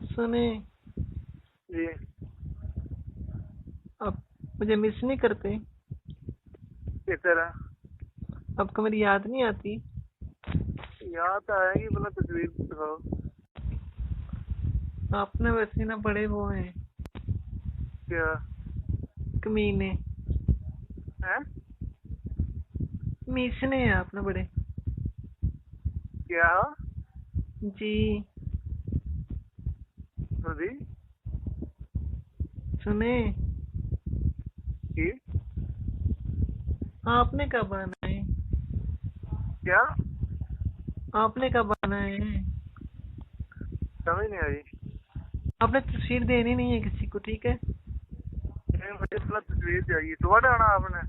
सुने जी। आप मुझे मिस नहीं करते? किस तरह? आपको मेरी याद नहीं आती? याद तो आएगी, मतलब तस्वीर दिखाओ। आप ना वैसे ना बड़े वो हैं, क्या? कमीने हैं? मीसने हैं आप ना बड़े। क्या? जी। जी। सुने जी। आपने कब आना है? क्या? आपने कब आना है? समझ नहीं आई। आपने तस्वीर देनी नहीं है किसी को, ठीक है? नहीं, मुझे मतलब तस्वीर चाहिए। सुबह आना आपने?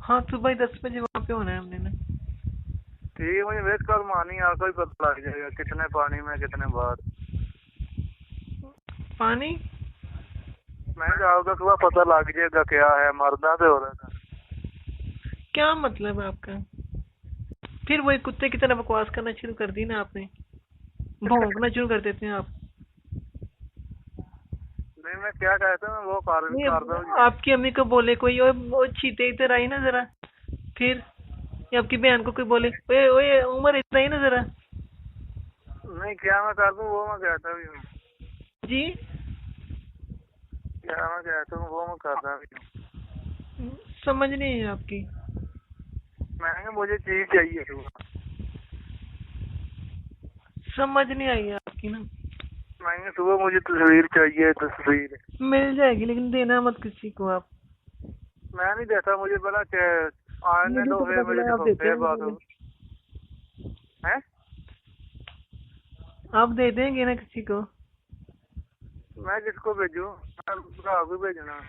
हाँ सुबह 10 बजे वहाँ पे होना है हमने ना। ठीक है, मुझे वेस्ट कॉल मारनी है, आपको भी पता लग जाएगा कितने पानी में कितने बार। पानी? मैं आपका सुबह पता लग जाएगा क्या है, मरदा पे हो रहा था। क्या मतलब है आपका? फिर वही कुत्ते की तरह बकवास करना शुरू कर दी ना आपने। भौंकना शुरू कर देते हैं आप। नहीं, मैं क्या कहता हूँ वो कर नहीं, दो। आपकी अम्मी को बोले कोई, ओए वो चीते इधर आई ना जरा। फिर या आपकी बहन को कोई बोले, ओए ओए उमर इधर आई ना जरा। नहीं, क्या मैं कर दूँ वो मैं कहता भी हूँ। जी। क्या मैं कहता हूँ वो मैं करता भी हूँ। समझ नहीं है आपकी। मैं मुझे चीज चाहिए सुबह। समझ नहीं आई आपकी ना। मैं सुबह मुझे तस्वीर चाहिए, तस्वीर। मिल जाएगी लेकिन देना मत किसी को आप। मैं नहीं देता, मुझे पता आने मुझे दो, तो फिर पता मुझे चला आप देखो देते फिर बात हैं। हो। हैं? आप दे देंगे ना किसी को? मैं किसको भेजूं? मैं भरा को भेजना।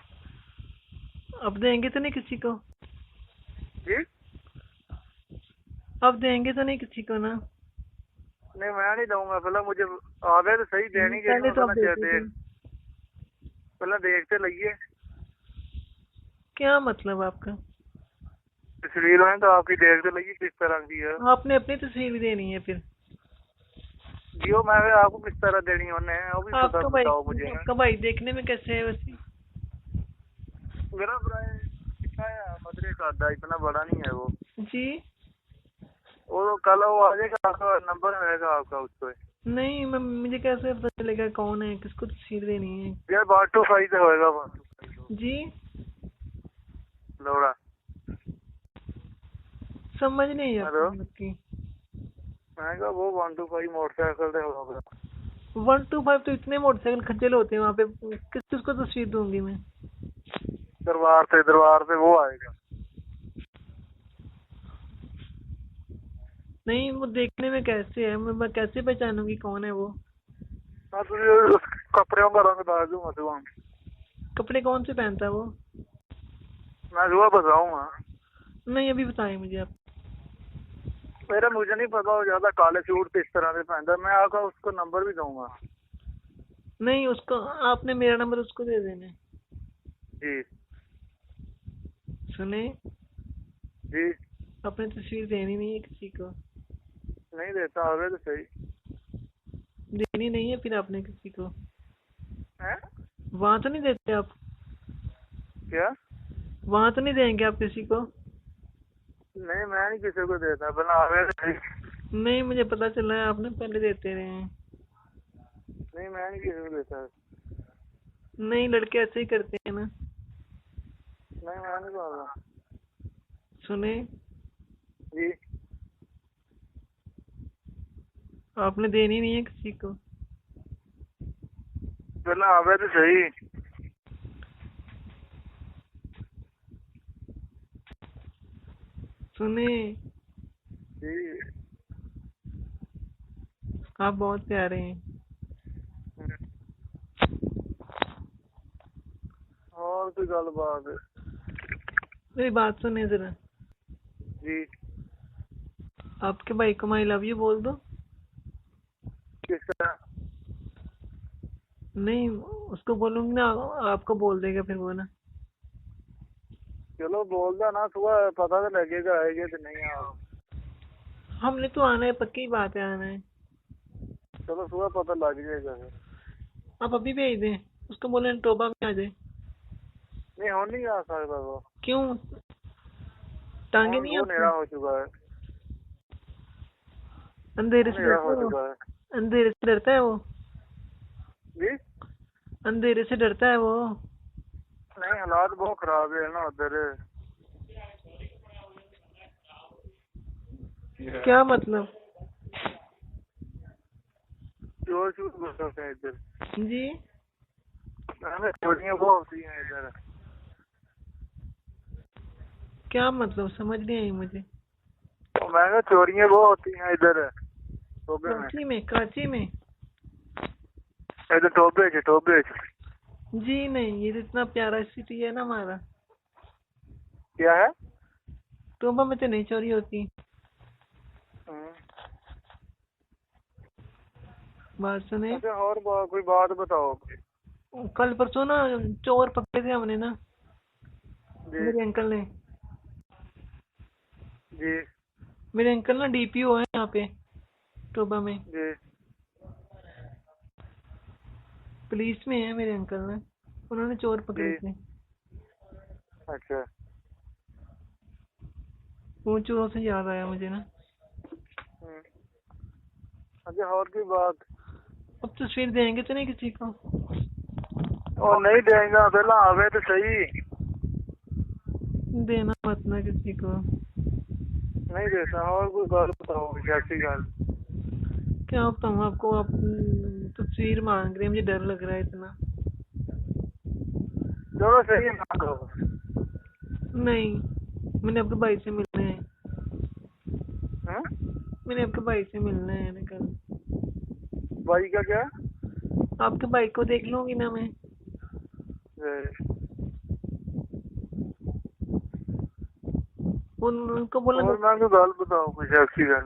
आप देंगे तो नहीं किसी को? जी। आप देंगे तो नहीं किसी को ना? नहीं, मैं नहीं दूंगा। पहले मुझे आवे तो सही देनी पहले चाहिए। तो आप देते थे। पहले देखते लगिए। क्या मतलब आपका? तस्वीर है तो आपकी देखते लगी किस तरह की है। आपने अपनी तस्वीर भी देनी है फिर? जियो मैं आपको किस तरह देनी होने है वो भी पता बताओ मुझे। आपका भाई देखने में कैसे है वैसे? मेरा भाई कितना है, मदरे का अद्दा, इतना बड़ा नहीं है वो। जी। वो कल वो आ जाएगा, आपका नंबर रहेगा आपका उस पर। नहीं मैं, मुझे कैसे पता चलेगा कौन है, किसको तस्वीर देनी है? यार 125 से होएगा 125 जी लौड़ा। समझ नहीं हेलो, आता की। मैं कहा वो 125 मोटरसाइकिल से होगा। 125 तो इतने मोटरसाइकिल खज्जल होते हैं वहाँ पे, किस किसको तस्वीर दूंगी मैं? दरबार से वो आएगा। नहीं वो देखने में कैसे है, मैं कैसे पहचानूंगी कौन है वो? मैं तुझे उस कपड़ों का रंग बता दूंगा सुबह। कपड़े कौन से पहनता है वो? मैं सुबह बताऊंगा। नहीं अभी बताएं मुझे आप। मुझे नहीं पता, वो ज्यादा काले सूट किस तरह से पहनता है। मैं आकर उसको नंबर भी दूंगा। नहीं उसको, आपने मेरा नंबर उसको दे देना है। जी सुने, जी। अपनी तस्वीर देनी नहीं है किसी को। नहीं देता आगे तो सही देनी नहीं है फिर आपने किसी को। है। वहां तो नहीं देते आप? क्या? वहां तो नहीं देंगे आप किसी को? नहीं मैं नहीं किसी को देता, पहले आगे तो सही। नहीं मुझे पता चला है आपने पहले देते रहे हैं। नहीं मैं नहीं किसी को देता। नहीं लड़के ऐसे ही करते हैं ना। नहीं मैं नहीं बोलता। सुने, जी आपने देनी नहीं है किसी को। पहले आगे तो सही। सुने, जी आप बहुत प्यारे हैं। और कोई गल बात है? मेरी बात सुने जरा। जी आपके भाई को आई लव यू बोल दो। किस तरह? नहीं उसको बोलूंगी ना, आपको बोल देगा फिर वो ना। चलो बोल दो ना, सुबह पता तो लगेगा आएगा तो नहीं आओ। हमने तो आना है, पक्की बात है आना है। चलो सुबह पता लग जाएगा फिर। आप अभी भेज दें, उसको बोले टोबा में आ जाए। नहीं हो नहीं आ सकता वो। क्यों? टांगे नहीं वो नेड़ा आपको? हो चुका है। अंधेरे से नेड़ा डरता हो है वो? चुका है। अंधेरे से डरता है वो? जी अंधेरे से डरता है वो? नहीं, हालात बहुत खराब है ना उधर। क्या मतलब? चोर चोर बहुत होते हैं इधर। जी हमें चोरियां बहुत होती हैं इधर। क्या मतलब, समझ नहीं आई मुझे। तो मैं कहा चोरियां बहुत होती हैं इधर टोबे में। कराची में? कराची में? इधर टोबे च। जी नहीं, ये तो इतना प्यारा सिटी है ना हमारा। क्या है? टोबा में तो नहीं चोरी होती। बात सुने, अच्छा और कोई बात बताओ। कल परसों ना चोर पकड़े थे हमने ना, जी मेरे अंकल ने। जी मेरे अंकल ना डीपीओ है यहाँ पे टोबा में, जी। पुलिस में है मेरे अंकल ना। उन्होंने चोर पकड़े जी थे। अच्छा वो चोरों से याद आया मुझे ना। अच्छा और कोई बात? अब तस्वीर देंगे तो नहीं किसी को? और नहीं देगा, पहले आवे तो सही। देना मत ना किसी को। नहीं देता। और कोई गल बताओ, कैसी गल? क्या बताऊँ आपको, आप तस्वीर मांग रहे हैं, मुझे डर लग रहा है इतना। चलो सही है, ना दो। नहीं, मैंने आपके भाई से मिलना है। हैं? मैंने आपके भाई से मिलना है ना कल। भाई का क्या? आपके भाई को देख लूंगी ना मैं। उनको बोला और मैं कोई गल बताओ, कोई कैसी गल?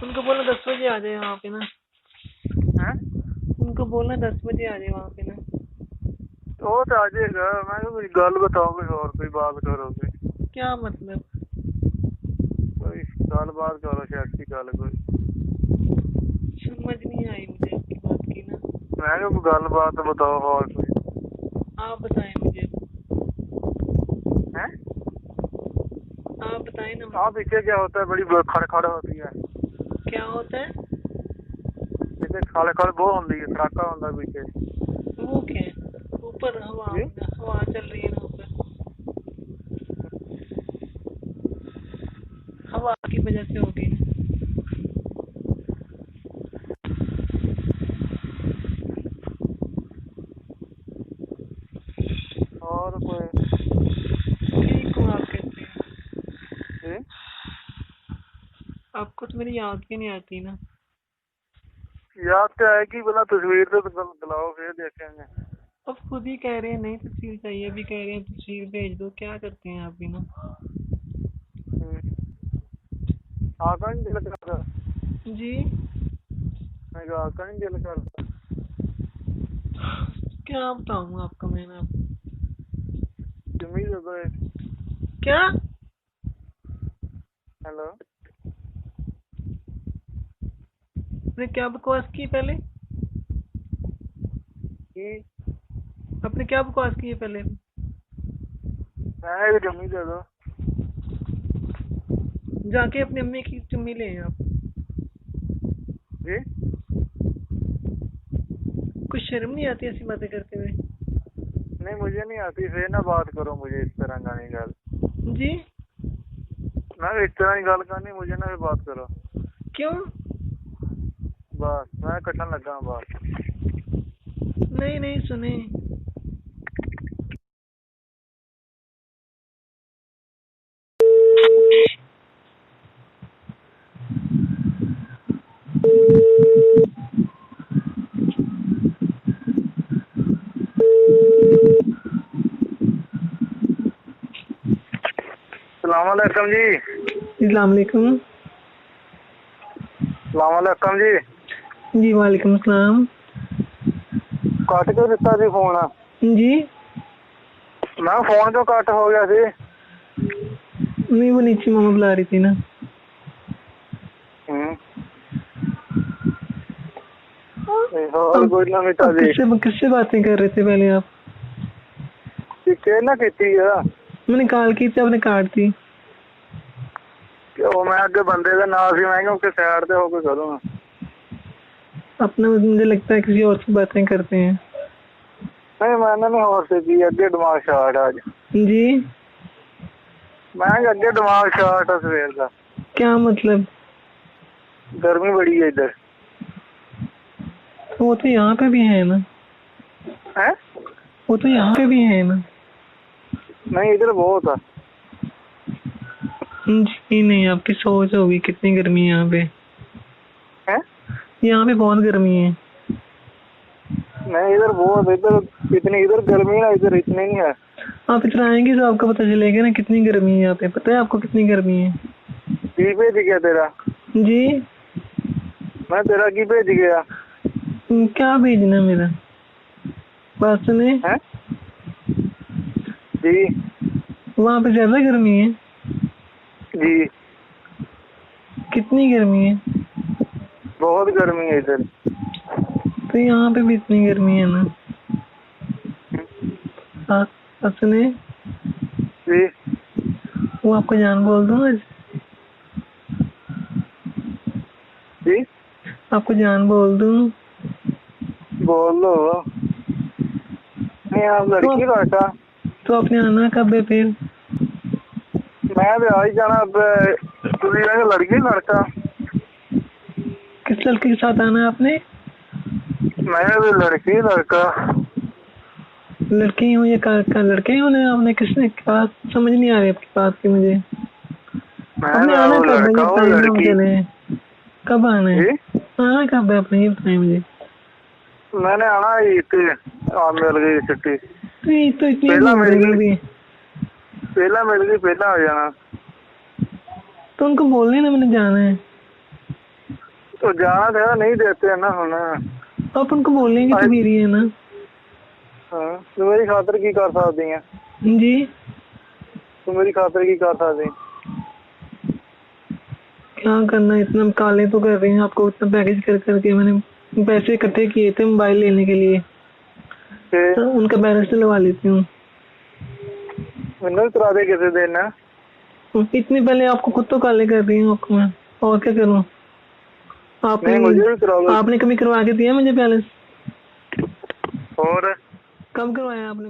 उनको बोला 10 बजे आ जाए वहाँ पे ना। हैं? उनको बोलना 10 बजे आ जाए वहाँ पे ना। वो तो आ जाएगा। मैं कोई गल बताओ, कोई और कोई बात करो। क्या मतलब? कोई गल बात करो, कैसी गल कोई? समझ नहीं आई मुझे आपकी बात की ना। मैं कोई गल बात बताओ और कोई। आप बताएं मुझे। हैं? आप बताए ना। हाँ पीछे क्या होता है, बड़ी खड़ होती है। क्या होता है? पीछे खड़ वो होती है, खड़ाका होता है पीछे। वो क्या है? ऊपर हवा जी? हवा चल रही है ना ऊपर, हवा की वजह से होगी ना। और कोई ठीक हूँ, आप कैसे हैं? जी? आपको तो मेरी याद भी नहीं आती ना। याद क्या आएगी, बोला तस्वीर तो दिलाओ फिर देखेंगे। अब खुद ही कह रहे हैं नहीं तस्वीर चाहिए, अभी कह रहे हैं तस्वीर भेज दो। क्या करते हैं आप भी ना। आका नहीं दिल करता, जी मैं कहा आका नहीं दिल करता। क्या बताऊँ आपको मैं ना। चुम्मी दे दो एक। क्या? हेलो, आपने क्या बकवास की पहले? की आपने क्या बकवास की है पहले? मैं एक चुम्मी दे दो। जाके अपनी अम्मी की चुम्मी ले आए आप। जी? कुछ शर्म नहीं आती ऐसी बातें करते हुए? नहीं मुझे नहीं आती, फिर ना बात करो मुझे इस तरह का नहीं गल। जी मैं इस तरह की गल करनी, मुझे ना फिर बात करो क्यों? बस। मैं कटन लगा बात। नहीं नहीं सुने। सलाम अलैकुम जी। अस्सलाम वालेकुम। सलाम अलैकुम जी। जी वालेकुम सलाम। कट क्यों दिता सी फोन? जी मैं फोन क्यों कट हो गया सी? नहीं, वो नीचे मामा बुला रही थी ना। और कोई नवी अब ताजी किससे बातें कर रहे थे पहले आप? ना की है? मैंने कॉल की थी, आपने काट दी। वो मैं अगे बंदे का नाम सी, मैं क्योंकि साइड पे होकर करूँगा। अपना मुझे लगता है किसी और से बातें करते हैं। नहीं मैंने नहीं होर से की, अगे दिमाग शार्ट आज। जी मैं अगे दिमाग शार्ट है सवेर का। क्या मतलब? गर्मी बड़ी है इधर। तो वो तो यहाँ पे भी है ना। है? वो तो यहाँ पे भी है ना। नहीं इधर बहुत है। जी नहीं, आपकी सोच होगी कितनी गर्मी है यहाँ पे। है? यहाँ पे बहुत गर्मी है। नहीं इधर बहुत, इधर इतनी इधर गर्मी ना, इधर इतनी नहीं है। आप इधर आएंगे तो आपको पता चलेगा ना कितनी गर्मी है यहाँ पे। पता है आपको कितनी गर्मी है? की भेज गया तेरा? जी मैं तेरा की भेज गया? क्या भेजना मेरा? बात सुने। है? जी वहाँ पे ज्यादा गर्मी है? जी कितनी गर्मी है? बहुत गर्मी है इधर। तो यहाँ पे भी इतनी गर्मी है ना। बात सुने। जी वो आपको जान बोल दूँ आज? जी आपको जान बोल दूँ? बोल दो। नहीं आप लड़की लड़का? तो आपने आना कब है फिर? मैं भी आ ही जाना अब। तुझे लड़की लड़का? किस लड़के के साथ आना है आपने? मैं भी लड़की लड़का। लड़की हूँ या लड़के ही होने आपने? किसने बात समझ नहीं आ रही आपकी बात की मुझे। मैं आपने आना वो कब है ये लड़का वो बताइए ना लड़की। मुझे। कब आना है? जी आना कब है आपने ये बताइए मुझे। मैंने आना मिल गई छुट्टी। तो इतनी पहला घूम मिल रहे हो गई, अभी। पहला मिल गई, पहला आ जाना। तो उनको बोलने ना मैंने जाना है। तो जाना था, नहीं देते है ना हम। आप उनको बोलेंगे तो मेरी है ना। हाँ तो मेरी खातर की कर सकती है? जी तो मेरी खातर की कर सकती? क्या करना, इतना काले तो कर रही हैं आपको। इतना पैकेज कर करके मैंने पैसे इकट्ठे किए थे मोबाइल लेने के लिए, तो उनका बैलेंस डलवा लेती हूँ। मैंने करा दे किसी दिन। इतनी पहले आपको खुद तो काले कर रही हूँ आपको मैं, और क्या करूँ? नहीं, मुझे भी करा लो। आपने कभी करवा के दिया मुझे पैलेस? और कब करवाया आपने?